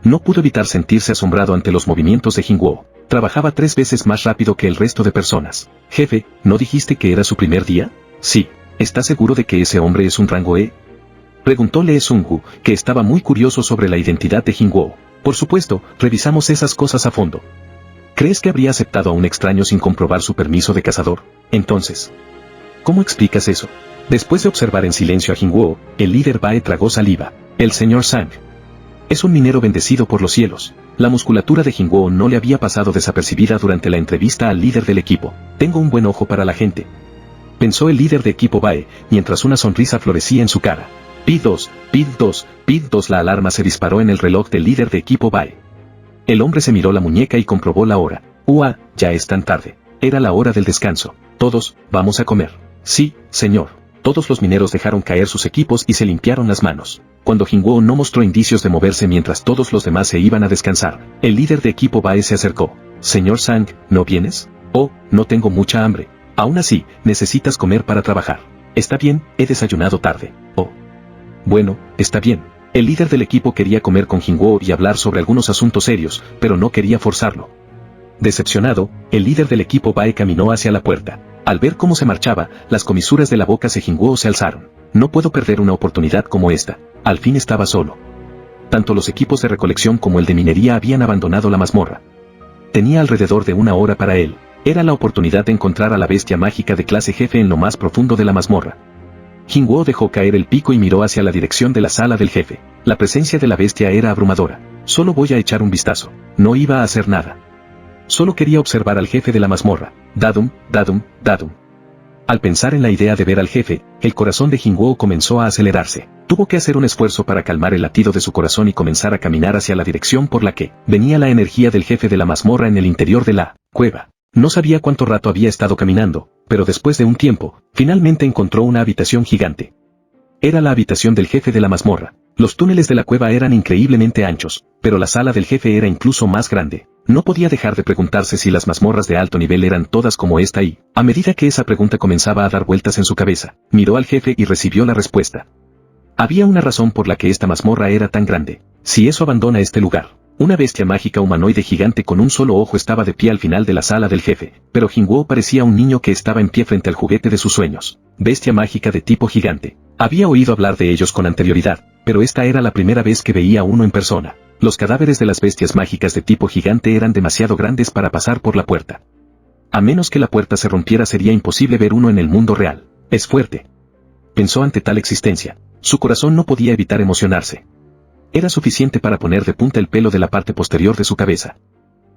No pudo evitar sentirse asombrado ante los movimientos de Jingwoo. Trabajaba 3 veces más rápido que el resto de personas. Jefe, ¿no dijiste que era su primer día? Sí. ¿Estás seguro de que ese hombre es un rango E? Preguntó Lee Seung-gu, que estaba muy curioso sobre la identidad de Jingwoo. Por supuesto, revisamos esas cosas a fondo. ¿Crees que habría aceptado a un extraño sin comprobar su permiso de cazador? Entonces, ¿cómo explicas eso? Después de observar en silencio a Jingwoo, el líder Bae tragó saliva. El señor Sang es un minero bendecido por los cielos. La musculatura de Jingwoo no le había pasado desapercibida durante la entrevista al líder del equipo. Tengo un buen ojo para la gente, pensó el líder de equipo Bae, mientras una sonrisa florecía en su cara. Pid 2, Pid 2, Pid 2. La alarma se disparó en el reloj del líder de equipo Bae. El hombre se miró la muñeca y comprobó la hora. ¡Uah! Ya es tan tarde. Era la hora del descanso. Todos, vamos a comer. Sí, señor. Todos los mineros dejaron caer sus equipos y se limpiaron las manos. Cuando Jingwoo no mostró indicios de moverse mientras todos los demás se iban a descansar, el líder de equipo Bae se acercó. Señor Sang, ¿no vienes? Oh, no tengo mucha hambre. Aún así, necesitas comer para trabajar. Está bien, he desayunado tarde. Oh. Bueno, está bien. El líder del equipo quería comer con Jingwoo y hablar sobre algunos asuntos serios, pero no quería forzarlo. Decepcionado, el líder del equipo Bae caminó hacia la puerta. Al ver cómo se marchaba, las comisuras de la boca de Jingwoo se alzaron. No puedo perder una oportunidad como esta. Al fin estaba solo. Tanto los equipos de recolección como el de minería habían abandonado la mazmorra. Tenía alrededor de 1 hora para él. Era la oportunidad de encontrar a la bestia mágica de clase jefe en lo más profundo de la mazmorra. Jingwoo dejó caer el pico y miró hacia la dirección de la sala del jefe. La presencia de la bestia era abrumadora. Solo voy a echar un vistazo. No iba a hacer nada. Solo quería observar al jefe de la mazmorra. Dadum, dadum, dadum. Al pensar en la idea de ver al jefe, el corazón de Jingwoo comenzó a acelerarse. Tuvo que hacer un esfuerzo para calmar el latido de su corazón y comenzar a caminar hacia la dirección por la que venía la energía del jefe de la mazmorra en el interior de la cueva. No sabía cuánto rato había estado caminando, pero después de un tiempo, finalmente encontró una habitación gigante. Era la habitación del jefe de la mazmorra. Los túneles de la cueva eran increíblemente anchos, pero la sala del jefe era incluso más grande. No podía dejar de preguntarse si las mazmorras de alto nivel eran todas como esta y, a medida que esa pregunta comenzaba a dar vueltas en su cabeza, miró al jefe y recibió la respuesta. Había una razón por la que esta mazmorra era tan grande. Si eso abandona este lugar. Una bestia mágica humanoide gigante con un solo ojo estaba de pie al final de la sala del jefe, pero Jingwoo parecía un niño que estaba en pie frente al juguete de sus sueños. Bestia mágica de tipo gigante. Había oído hablar de ellos con anterioridad, pero esta era la primera vez que veía uno en persona. Los cadáveres de las bestias mágicas de tipo gigante eran demasiado grandes para pasar por la puerta. A menos que la puerta se rompiera sería imposible ver uno en el mundo real. Es fuerte. Pensó ante tal existencia. Su corazón no podía evitar emocionarse. Era suficiente para poner de punta el pelo de la parte posterior de su cabeza.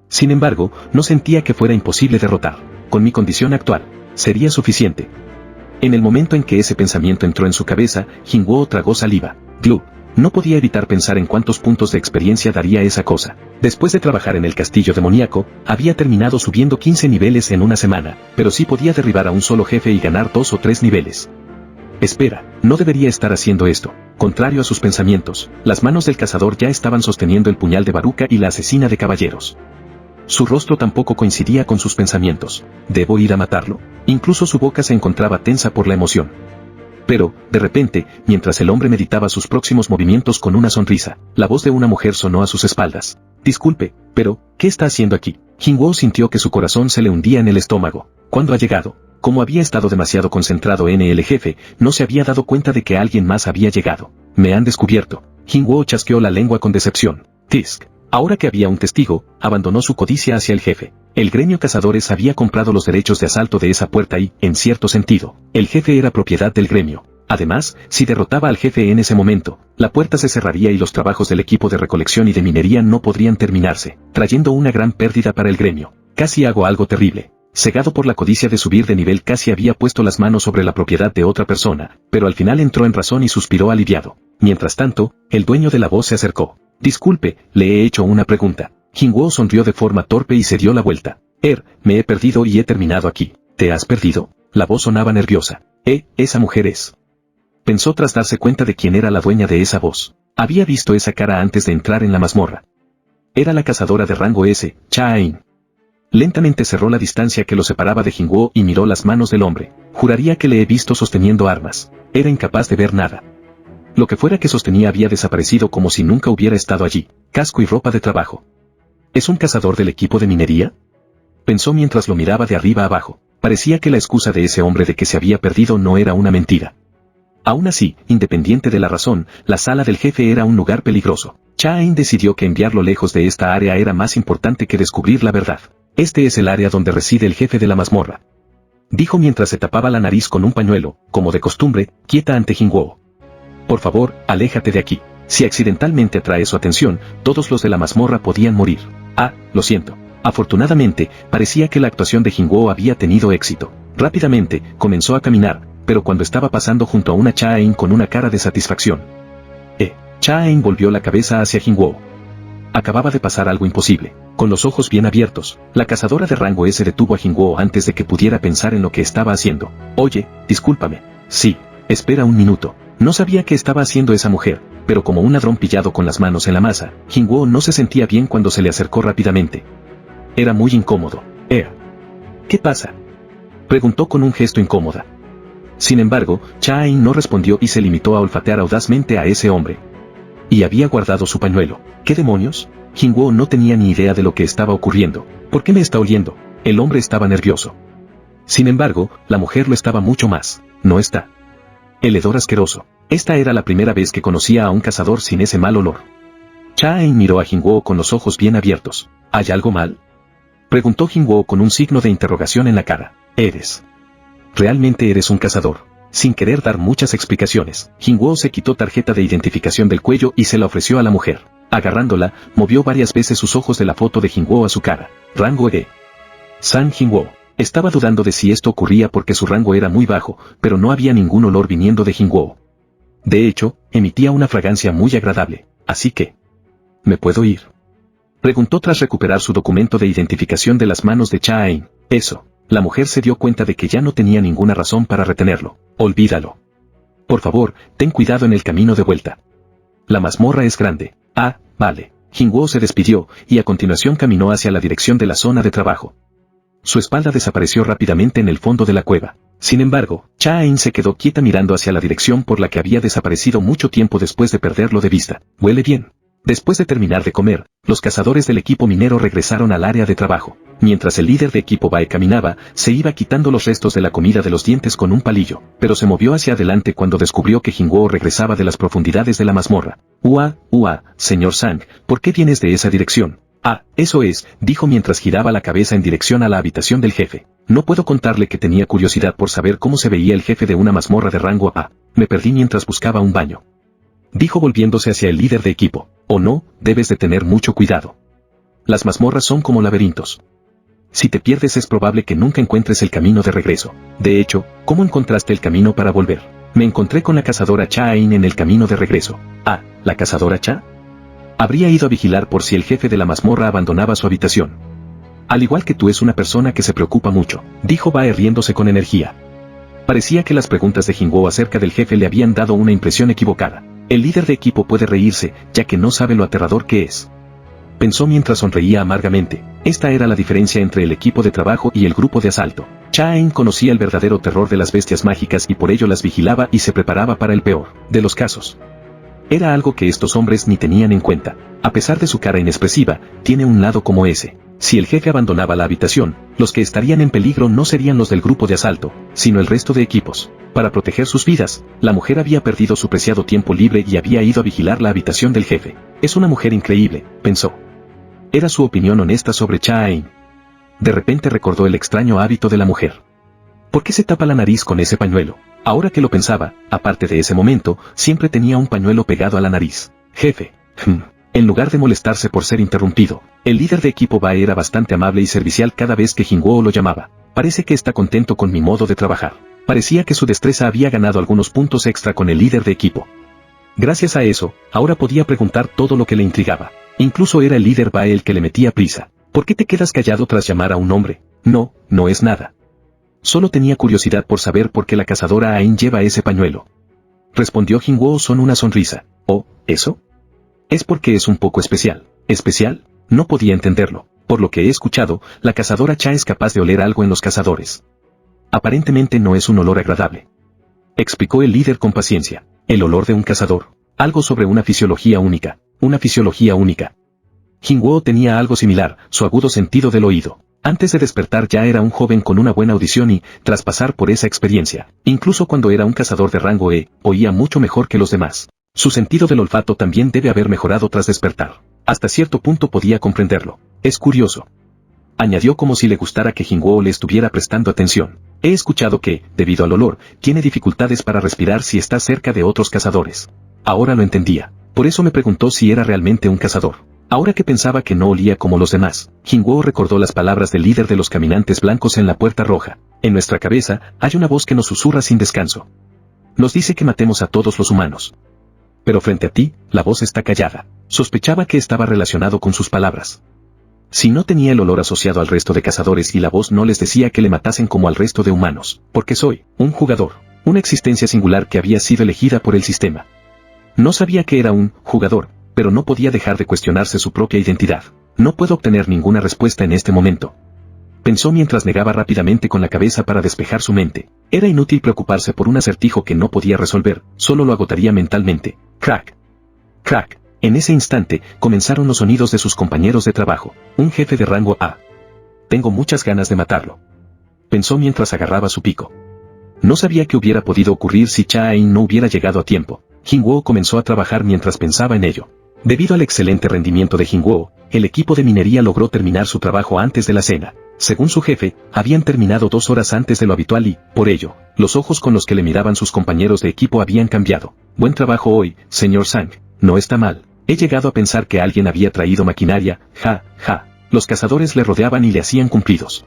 Sin embargo, no sentía que fuera imposible derrotar. Con mi condición actual, sería suficiente. En el momento en que ese pensamiento entró en su cabeza, Jingwoo tragó saliva. Glub. No podía evitar pensar en cuántos puntos de experiencia daría esa cosa. Después de trabajar en el castillo demoníaco, había terminado subiendo 15 niveles en una semana, pero sí podía derribar a un solo jefe y ganar 2 o 3 niveles. Espera, no debería estar haciendo esto. Contrario a sus pensamientos, las manos del cazador ya estaban sosteniendo el puñal de Baruka y la asesina de caballeros. Su rostro tampoco coincidía con sus pensamientos. ¿Debo ir a matarlo? Incluso su boca se encontraba tensa por la emoción. Pero, de repente, mientras el hombre meditaba sus próximos movimientos con una sonrisa, la voz de una mujer sonó a sus espaldas. Disculpe, pero, ¿qué está haciendo aquí? Jingwoo sintió que su corazón se le hundía en el estómago. ¿Cuándo ha llegado? Como había estado demasiado concentrado en el jefe, no se había dado cuenta de que alguien más había llegado. Me han descubierto. Jingwoo chasqueó la lengua con decepción. Tisk. Ahora que había un testigo, abandonó su codicia hacia el jefe. El gremio cazadores había comprado los derechos de asalto de esa puerta y, en cierto sentido, el jefe era propiedad del gremio. Además, si derrotaba al jefe en ese momento, la puerta se cerraría y los trabajos del equipo de recolección y de minería no podrían terminarse, trayendo una gran pérdida para el gremio. Casi hago algo terrible. Cegado por la codicia de subir de nivel, casi había puesto las manos sobre la propiedad de otra persona, pero al final entró en razón y suspiró aliviado. Mientras tanto, el dueño de la voz se acercó. Disculpe, le he hecho una pregunta. Jingwo sonrió de forma torpe y se dio la vuelta. Me he perdido y he terminado aquí. ¿Te has perdido? La voz sonaba nerviosa. Esa mujer es. Pensó tras darse cuenta de quién era la dueña de esa voz. Había visto esa cara antes de entrar en la mazmorra. Era la cazadora de rango S, Cha-In. Lentamente cerró la distancia que lo separaba de Jingwo y miró las manos del hombre. Juraría que le he visto sosteniendo armas. Era incapaz de ver nada. Lo que fuera que sostenía había desaparecido como si nunca hubiera estado allí. Casco y ropa de trabajo. ¿Es un cazador del equipo de minería? Pensó mientras lo miraba de arriba abajo. Parecía que la excusa de ese hombre de que se había perdido no era una mentira. Aún así, independiente de la razón, la sala del jefe era un lugar peligroso. Cha-In decidió que enviarlo lejos de esta área era más importante que descubrir la verdad. Este es el área donde reside el jefe de la mazmorra. Dijo mientras se tapaba la nariz con un pañuelo, como de costumbre, quieta ante Jingwo. Por favor, aléjate de aquí. Si accidentalmente atrae su atención, todos los de la mazmorra podían morir. Lo siento. Afortunadamente, parecía que la actuación de Jingwo había tenido éxito. Rápidamente, comenzó a caminar, pero cuando estaba pasando junto a una Cha-In con una cara de satisfacción. Cha-In volvió la cabeza hacia Jingwo. Acababa de pasar algo imposible. Con los ojos bien abiertos, la cazadora de rango S detuvo a Jingwo antes de que pudiera pensar en lo que estaba haciendo. Oye, discúlpame. Sí, espera un minuto. No sabía qué estaba haciendo esa mujer, pero como un ladrón pillado con las manos en la masa, Jingwo no se sentía bien cuando se le acercó rápidamente. Era muy incómodo. ¿Qué pasa? Preguntó con un gesto incómoda. Sin embargo, Cha-In no respondió y se limitó a olfatear audazmente a ese hombre. Y había guardado su pañuelo. ¿Qué demonios? Jingwo no tenía ni idea de lo que estaba ocurriendo. ¿Por qué me está oliendo? El hombre estaba nervioso. Sin embargo, la mujer lo estaba mucho más. No está. El hedor asqueroso. Esta era la primera vez que conocía a un cazador sin ese mal olor. Cha-In miró a Jingwo con los ojos bien abiertos. ¿Hay algo mal? Preguntó Jingwo con un signo de interrogación en la cara. ¿Realmente eres un cazador? Sin querer dar muchas explicaciones, Jingwo se quitó tarjeta de identificación del cuello y se la ofreció a la mujer. Agarrándola, movió varias veces sus ojos de la foto de Jingwo a su cara. Rango San Jingwo. Estaba dudando de si esto ocurría porque su rango era muy bajo, pero no había ningún olor viniendo de Jingwo. De hecho, emitía una fragancia muy agradable. Así que... ¿me puedo ir? Preguntó tras recuperar su documento de identificación de las manos de Cha-In. Eso. La mujer se dio cuenta de que ya no tenía ninguna razón para retenerlo. Olvídalo. Por favor, ten cuidado en el camino de vuelta. La mazmorra es grande. Vale. Jingwo se despidió, y a continuación caminó hacia la dirección de la zona de trabajo. Su espalda desapareció rápidamente en el fondo de la cueva. Sin embargo, Cha-In se quedó quieta mirando hacia la dirección por la que había desaparecido mucho tiempo después de perderlo de vista. Huele bien. Después de terminar de comer, los cazadores del equipo minero regresaron al área de trabajo. Mientras el líder de equipo Bae caminaba, se iba quitando los restos de la comida de los dientes con un palillo, pero se movió hacia adelante cuando descubrió que Jingwo regresaba de las profundidades de la mazmorra. Señor Sang, ¿por qué vienes de esa dirección? Eso es, dijo mientras giraba la cabeza en dirección a la habitación del jefe. No puedo contarle que tenía curiosidad por saber cómo se veía el jefe de una mazmorra de rango A. Me perdí mientras buscaba un baño. Dijo volviéndose hacia el líder de equipo. No, debes de tener mucho cuidado. Las mazmorras son como laberintos. Si te pierdes es probable que nunca encuentres el camino de regreso. De hecho, ¿cómo encontraste el camino para volver? Me encontré con la cazadora Cha-In en el camino de regreso. ¿La cazadora Cha? Habría ido a vigilar por si el jefe de la mazmorra abandonaba su habitación. Al igual que tú es una persona que se preocupa mucho, dijo Bae riéndose con energía. Parecía que las preguntas de Jingwo acerca del jefe le habían dado una impresión equivocada. El líder de equipo puede reírse, ya que no sabe lo aterrador que es. Pensó mientras sonreía amargamente. Esta era la diferencia entre el equipo de trabajo y el grupo de asalto. Cha-In conocía el verdadero terror de las bestias mágicas y por ello las vigilaba y se preparaba para el peor de los casos. Era algo que estos hombres ni tenían en cuenta. A pesar de su cara inexpresiva, tiene un lado como ese. Si el jefe abandonaba la habitación, los que estarían en peligro no serían los del grupo de asalto, sino el resto de equipos. Para proteger sus vidas, la mujer había perdido su preciado tiempo libre y había ido a vigilar la habitación del jefe. Es una mujer increíble, pensó. Era su opinión honesta sobre Cha-In. De repente recordó el extraño hábito de la mujer. ¿Por qué se tapa la nariz con ese pañuelo? Ahora que lo pensaba, aparte de ese momento, siempre tenía un pañuelo pegado a la nariz. Jefe. En lugar de molestarse por ser interrumpido, el líder de equipo Bae era bastante amable y servicial cada vez que Jingwo lo llamaba. Parece que está contento con mi modo de trabajar. Parecía que su destreza había ganado algunos puntos extra con el líder de equipo. Gracias a eso, ahora podía preguntar todo lo que le intrigaba. Incluso era el líder Bae el que le metía prisa. ¿Por qué te quedas callado tras llamar a un hombre? No, no es nada. Solo tenía curiosidad por saber por qué la cazadora Ain lleva ese pañuelo. Respondió Jingwoo con una sonrisa. ¿Oh, eso? Es porque es un poco especial. ¿Especial? No podía entenderlo. Por lo que he escuchado, la cazadora Cha es capaz de oler algo en los cazadores. Aparentemente no es un olor agradable. Explicó el líder con paciencia. El olor de un cazador. Algo sobre una fisiología única. Una fisiología única. Jingwoo tenía algo similar, su agudo sentido del oído. Antes de despertar ya era un joven con una buena audición y, tras pasar por esa experiencia, incluso cuando era un cazador de rango E, oía mucho mejor que los demás. Su sentido del olfato también debe haber mejorado tras despertar. Hasta cierto punto podía comprenderlo. Es curioso. Añadió como si le gustara que Jingwoo le estuviera prestando atención. He escuchado que, debido al olor, tiene dificultades para respirar si está cerca de otros cazadores. Ahora lo entendía. Por eso me preguntó si era realmente un cazador. Ahora que pensaba que no olía como los demás, Jingwoo recordó las palabras del líder de los caminantes blancos en la puerta roja. En nuestra cabeza, hay una voz que nos susurra sin descanso. Nos dice que matemos a todos los humanos. Pero frente a ti, la voz está callada. Sospechaba que estaba relacionado con sus palabras. Si no tenía el olor asociado al resto de cazadores y la voz no les decía que le matasen como al resto de humanos, porque soy un jugador, una existencia singular que había sido elegida por el sistema. No sabía que era un jugador, pero no podía dejar de cuestionarse su propia identidad. No puedo obtener ninguna respuesta en este momento. Pensó mientras negaba rápidamente con la cabeza para despejar su mente. Era inútil preocuparse por un acertijo que no podía resolver, solo lo agotaría mentalmente. Crack. Crack. En ese instante, comenzaron los sonidos de sus compañeros de trabajo. Un jefe de rango A. Tengo muchas ganas de matarlo. Pensó mientras agarraba su pico. No sabía qué hubiera podido ocurrir si Cha Ain no hubiera llegado a tiempo. Jingwoo comenzó a trabajar mientras pensaba en ello. Debido al excelente rendimiento de Jingwoo, el equipo de minería logró terminar su trabajo antes de la cena. Según su jefe, habían terminado 2 horas antes de lo habitual y, por ello, los ojos con los que le miraban sus compañeros de equipo habían cambiado. Buen trabajo hoy, señor Sang. No está mal. He llegado a pensar que alguien había traído maquinaria, ja, ja. Los cazadores le rodeaban y le hacían cumplidos.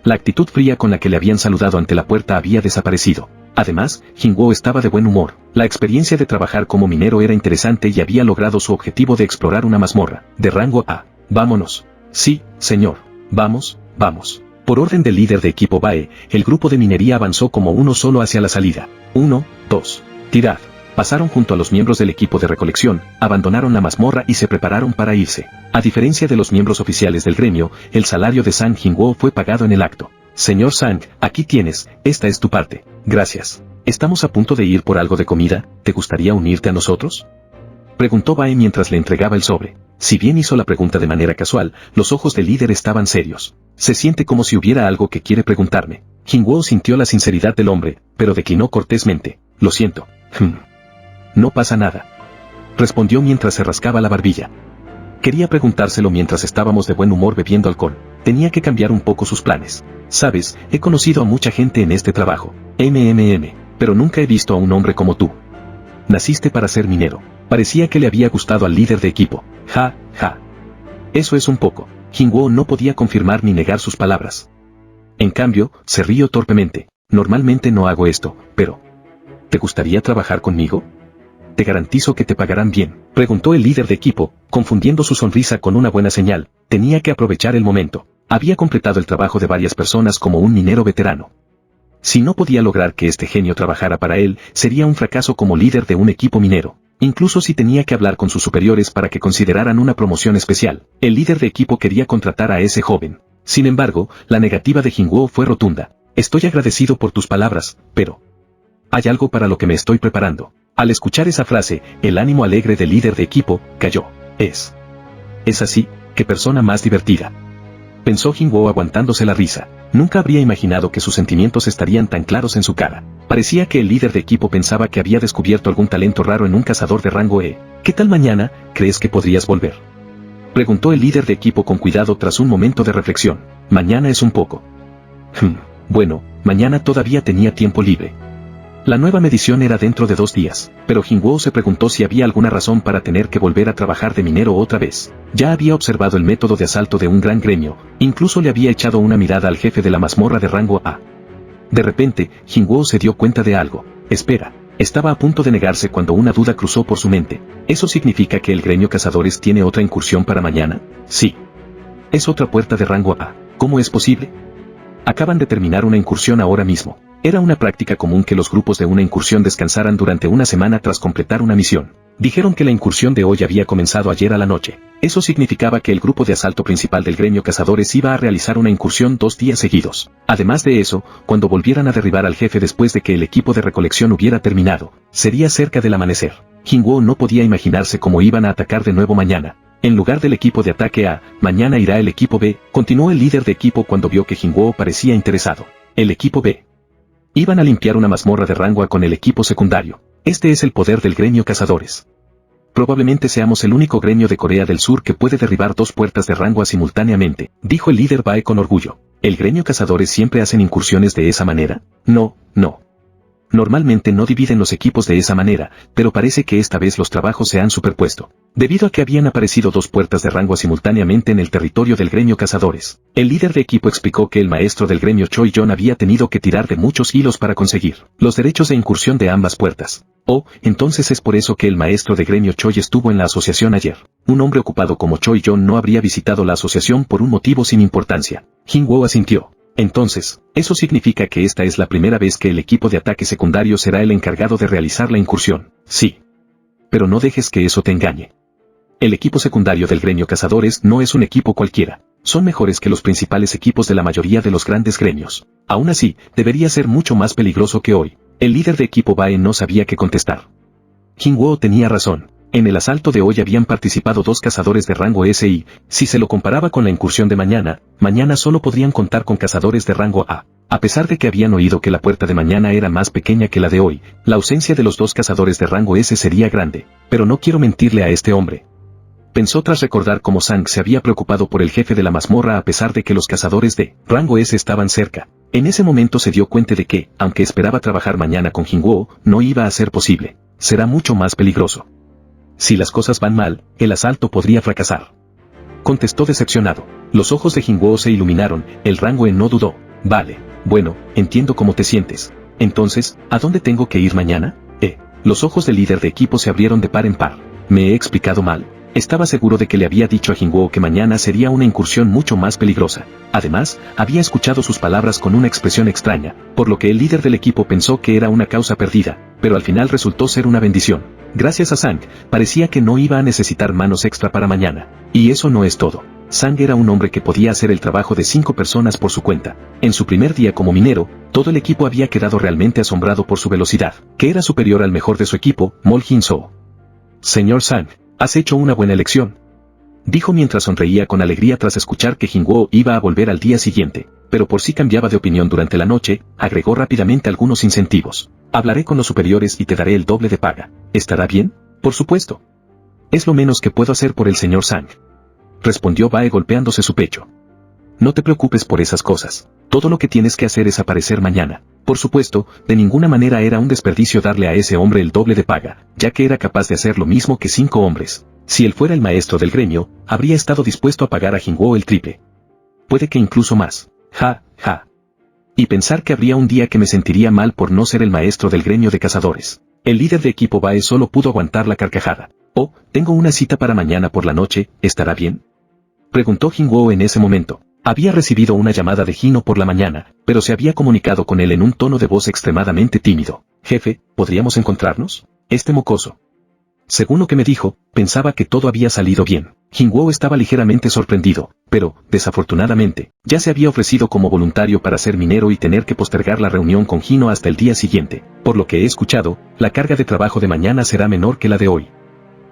La actitud fría con la que le habían saludado ante la puerta había desaparecido. Además, Jingwoo estaba de buen humor. La experiencia de trabajar como minero era interesante y había logrado su objetivo de explorar una mazmorra, de rango A. Vámonos. Sí, señor. Vamos, vamos. Por orden del líder de equipo Bae, el grupo de minería avanzó como uno solo hacia la salida. 1, 2. Tirad. Pasaron junto a los miembros del equipo de recolección, abandonaron la mazmorra y se prepararon para irse. A diferencia de los miembros oficiales del gremio, el salario de Sang Jingwoo fue pagado en el acto. Señor Sang, aquí tienes, esta es tu parte. Gracias. Estamos a punto de ir por algo de comida, ¿te gustaría unirte a nosotros? Preguntó Bae mientras le entregaba el sobre. Si bien hizo la pregunta de manera casual, los ojos del líder estaban serios. Se siente como si hubiera algo que quiere preguntarme. Jingwoo sintió la sinceridad del hombre, pero declinó cortésmente. Lo siento. No pasa nada. Respondió mientras se rascaba la barbilla. Quería preguntárselo mientras estábamos de buen humor bebiendo alcohol. Tenía que cambiar un poco sus planes. Sabes, he conocido a mucha gente en este trabajo. Pero nunca he visto a un hombre como tú. Naciste para ser minero. Parecía que le había gustado al líder de equipo. Ja, ja. Eso es un poco. Jingwoo no podía confirmar ni negar sus palabras. En cambio, se rió torpemente. Normalmente no hago esto, pero... ¿Te gustaría trabajar conmigo? Te garantizo que te pagarán bien, preguntó el líder de equipo, confundiendo su sonrisa con una buena señal. Tenía que aprovechar el momento. Había completado el trabajo de varias personas como un minero veterano. Si no podía lograr que este genio trabajara para él, sería un fracaso como líder de un equipo minero. Incluso si tenía que hablar con sus superiores para que consideraran una promoción especial, el líder de equipo quería contratar a ese joven. Sin embargo, la negativa de Jingwoo fue rotunda. Estoy agradecido por tus palabras, pero... hay algo para lo que me estoy preparando. Al escuchar esa frase, el ánimo alegre del líder de equipo cayó. Es así, qué persona más divertida. Pensó Jingwoo aguantándose la risa. Nunca habría imaginado que sus sentimientos estarían tan claros en su cara. Parecía que el líder de equipo pensaba que había descubierto algún talento raro en un cazador de rango E. ¿Qué tal mañana, crees que podrías volver? Preguntó el líder de equipo con cuidado tras un momento de reflexión. Mañana es un poco. Bueno, mañana todavía tenía tiempo libre. La nueva medición era dentro de 2 días, pero Jingwoo se preguntó si había alguna razón para tener que volver a trabajar de minero otra vez. Ya había observado el método de asalto de un gran gremio, incluso le había echado una mirada al jefe de la mazmorra de rango A. De repente, Jingwoo se dio cuenta de algo. Espera, Estaba a punto de negarse cuando una duda cruzó por su mente. ¿Eso significa que el gremio Cazadores tiene otra incursión para mañana? Sí. Es otra puerta de rango A. ¿Cómo es posible? Acaban de terminar una incursión ahora mismo. Era una práctica común que los grupos de una incursión descansaran durante una semana tras completar una misión. Dijeron que la incursión de hoy había comenzado ayer a la noche. Eso significaba que el grupo de asalto principal del gremio Cazadores iba a realizar una incursión 2 días seguidos. Además de eso, cuando volvieran a derribar al jefe después de que el equipo de recolección hubiera terminado, sería cerca del amanecer. Jinwoo no podía imaginarse cómo iban a atacar de nuevo mañana. En lugar del equipo de ataque A, mañana irá el equipo B, continuó el líder de equipo cuando vio que Jinwoo parecía interesado. El equipo B. Iban a limpiar una mazmorra de rango A con el equipo secundario. Este es el poder del gremio Cazadores. Probablemente seamos el único gremio de Corea del Sur que puede derribar 2 puertas de rango A simultáneamente, dijo el líder Bae con orgullo. ¿El gremio Cazadores siempre hacen incursiones de esa manera? No. Normalmente no dividen los equipos de esa manera, pero parece que esta vez los trabajos se han superpuesto. Debido a que habían aparecido 2 puertas de rango A simultáneamente en el territorio del gremio Cazadores, el líder de equipo explicó que el maestro del gremio Choi John había tenido que tirar de muchos hilos para conseguir los derechos de incursión de ambas puertas. Oh, entonces es por eso que el maestro de gremio Choi estuvo en la asociación ayer. Un hombre ocupado como Choi John no habría visitado la asociación por un motivo sin importancia. Jinwoo asintió. Entonces, ¿eso significa que esta es la primera vez que el equipo de ataque secundario será el encargado de realizar la incursión? Sí. Pero no dejes que eso te engañe. El equipo secundario del gremio Cazadores no es un equipo cualquiera. Son mejores que los principales equipos de la mayoría de los grandes gremios. Aún así, debería ser mucho más peligroso que hoy. El líder de equipo Bae no sabía qué contestar. Jinwoo tenía razón. En el asalto de hoy habían participado 2 cazadores de rango S y, si se lo comparaba con la incursión de mañana solo podrían contar con cazadores de rango A. A pesar de que habían oído que la puerta de mañana era más pequeña que la de hoy, la ausencia de los 2 cazadores de rango S sería grande. Pero no quiero mentirle a este hombre. Pensó tras recordar cómo Sang se había preocupado por el jefe de la mazmorra a pesar de que los cazadores de rango S estaban cerca. En ese momento se dio cuenta de que, aunque esperaba trabajar mañana con Jinwoo, no iba a ser posible. Será mucho más peligroso. Si las cosas van mal, el asalto podría fracasar. Contestó decepcionado. Los ojos de Jinwoo se iluminaron, el rango E no dudó. Vale, bueno, entiendo cómo te sientes. Entonces, ¿a dónde tengo que ir mañana? Los ojos del líder de equipo se abrieron de par en par. ¿Me he explicado mal? Estaba seguro de que le había dicho a Jinwoo que mañana sería una incursión mucho más peligrosa. Además, había escuchado sus palabras con una expresión extraña, por lo que el líder del equipo pensó que era una causa perdida, pero al final resultó ser una bendición. Gracias a Sang, parecía que no iba a necesitar manos extra para mañana. Y eso no es todo. Sang era un hombre que podía hacer el trabajo de 5 personas por su cuenta. En su primer día como minero, todo el equipo había quedado realmente asombrado por su velocidad, que era superior al mejor de su equipo, Mol Jin-soo. Señor Sang, has hecho una buena elección, dijo mientras sonreía con alegría tras escuchar que Jinwoo iba a volver al día siguiente, pero por si cambiaba de opinión durante la noche, agregó rápidamente algunos incentivos. Hablaré con los superiores y te daré el doble de paga. ¿Estará bien? Por supuesto. Es lo menos que puedo hacer por el señor Sang, respondió Bae golpeándose su pecho. No te preocupes por esas cosas. Todo lo que tienes que hacer es aparecer mañana. Por supuesto, de ninguna manera era un desperdicio darle a ese hombre el doble de paga, ya que era capaz de hacer lo mismo que 5 hombres. Si él fuera el maestro del gremio, habría estado dispuesto a pagar a Jinwoo el triple. Puede que incluso más. Ja. Y pensar que habría un día que me sentiría mal por no ser el maestro del gremio de cazadores. El líder de equipo Bae solo pudo aguantar la carcajada. Oh, tengo una cita para mañana por la noche, ¿estará bien? Preguntó Jinwoo en ese momento. Había recibido una llamada de Jino por la mañana, pero se había comunicado con él en un tono de voz extremadamente tímido. Jefe, ¿podríamos encontrarnos? Este mocoso. Según lo que me dijo, pensaba que todo había salido bien. Jinwoo estaba ligeramente sorprendido, pero, desafortunadamente, ya se había ofrecido como voluntario para ser minero y tener que postergar la reunión con Jino hasta el día siguiente. Por lo que he escuchado, la carga de trabajo de mañana será menor que la de hoy.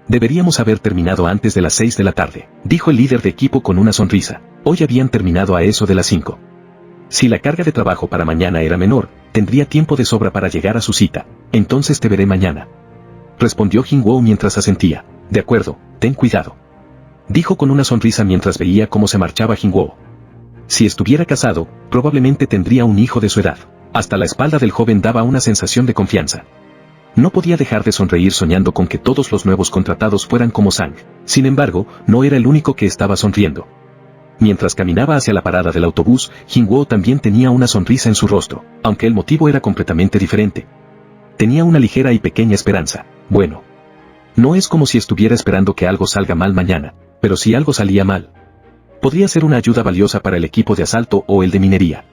Deberíamos haber terminado antes de las 6 de la tarde, dijo el líder de equipo con una sonrisa. Hoy habían terminado a eso de las 5. Si la carga de trabajo para mañana era menor, tendría tiempo de sobra para llegar a su cita. Entonces te veré mañana, respondió Jinwoo mientras asentía. De acuerdo, ten cuidado, dijo con una sonrisa mientras veía cómo se marchaba Jinwoo. Si estuviera casado, probablemente tendría un hijo de su edad. Hasta la espalda del joven daba una sensación de confianza. No podía dejar de sonreír soñando con que todos los nuevos contratados fueran como Sang. Sin embargo, no era el único que estaba sonriendo. Mientras caminaba hacia la parada del autobús, Jinwoo también tenía una sonrisa en su rostro, aunque el motivo era completamente diferente. Tenía una ligera y pequeña esperanza. Bueno, no es como si estuviera esperando que algo salga mal mañana, pero si algo salía mal, podría ser una ayuda valiosa para el equipo de asalto o el de minería.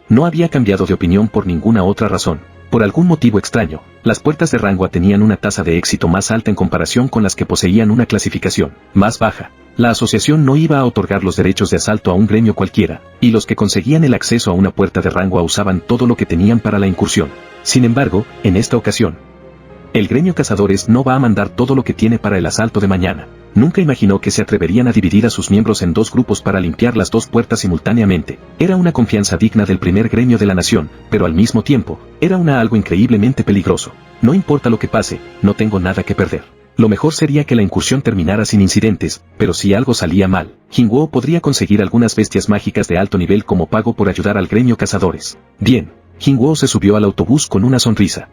No había cambiado de opinión por ninguna otra razón. Por algún motivo extraño, las puertas de Rangua tenían una tasa de éxito más alta en comparación con las que poseían una clasificación más baja. La asociación no iba a otorgar los derechos de asalto a un gremio cualquiera, y los que conseguían el acceso a una puerta de Rangua usaban todo lo que tenían para la incursión. Sin embargo, en esta ocasión, el gremio Cazadores no va a mandar todo lo que tiene para el asalto de mañana. Nunca imaginó que se atreverían a dividir a sus miembros en dos grupos para limpiar las dos puertas simultáneamente. Era una confianza digna del primer gremio de la nación, pero al mismo tiempo, era algo increíblemente peligroso. No importa lo que pase, no tengo nada que perder. Lo mejor sería que la incursión terminara sin incidentes, pero si algo salía mal, Jingwo podría conseguir algunas bestias mágicas de alto nivel como pago por ayudar al gremio Cazadores. Bien, Jingwo se subió al autobús con una sonrisa.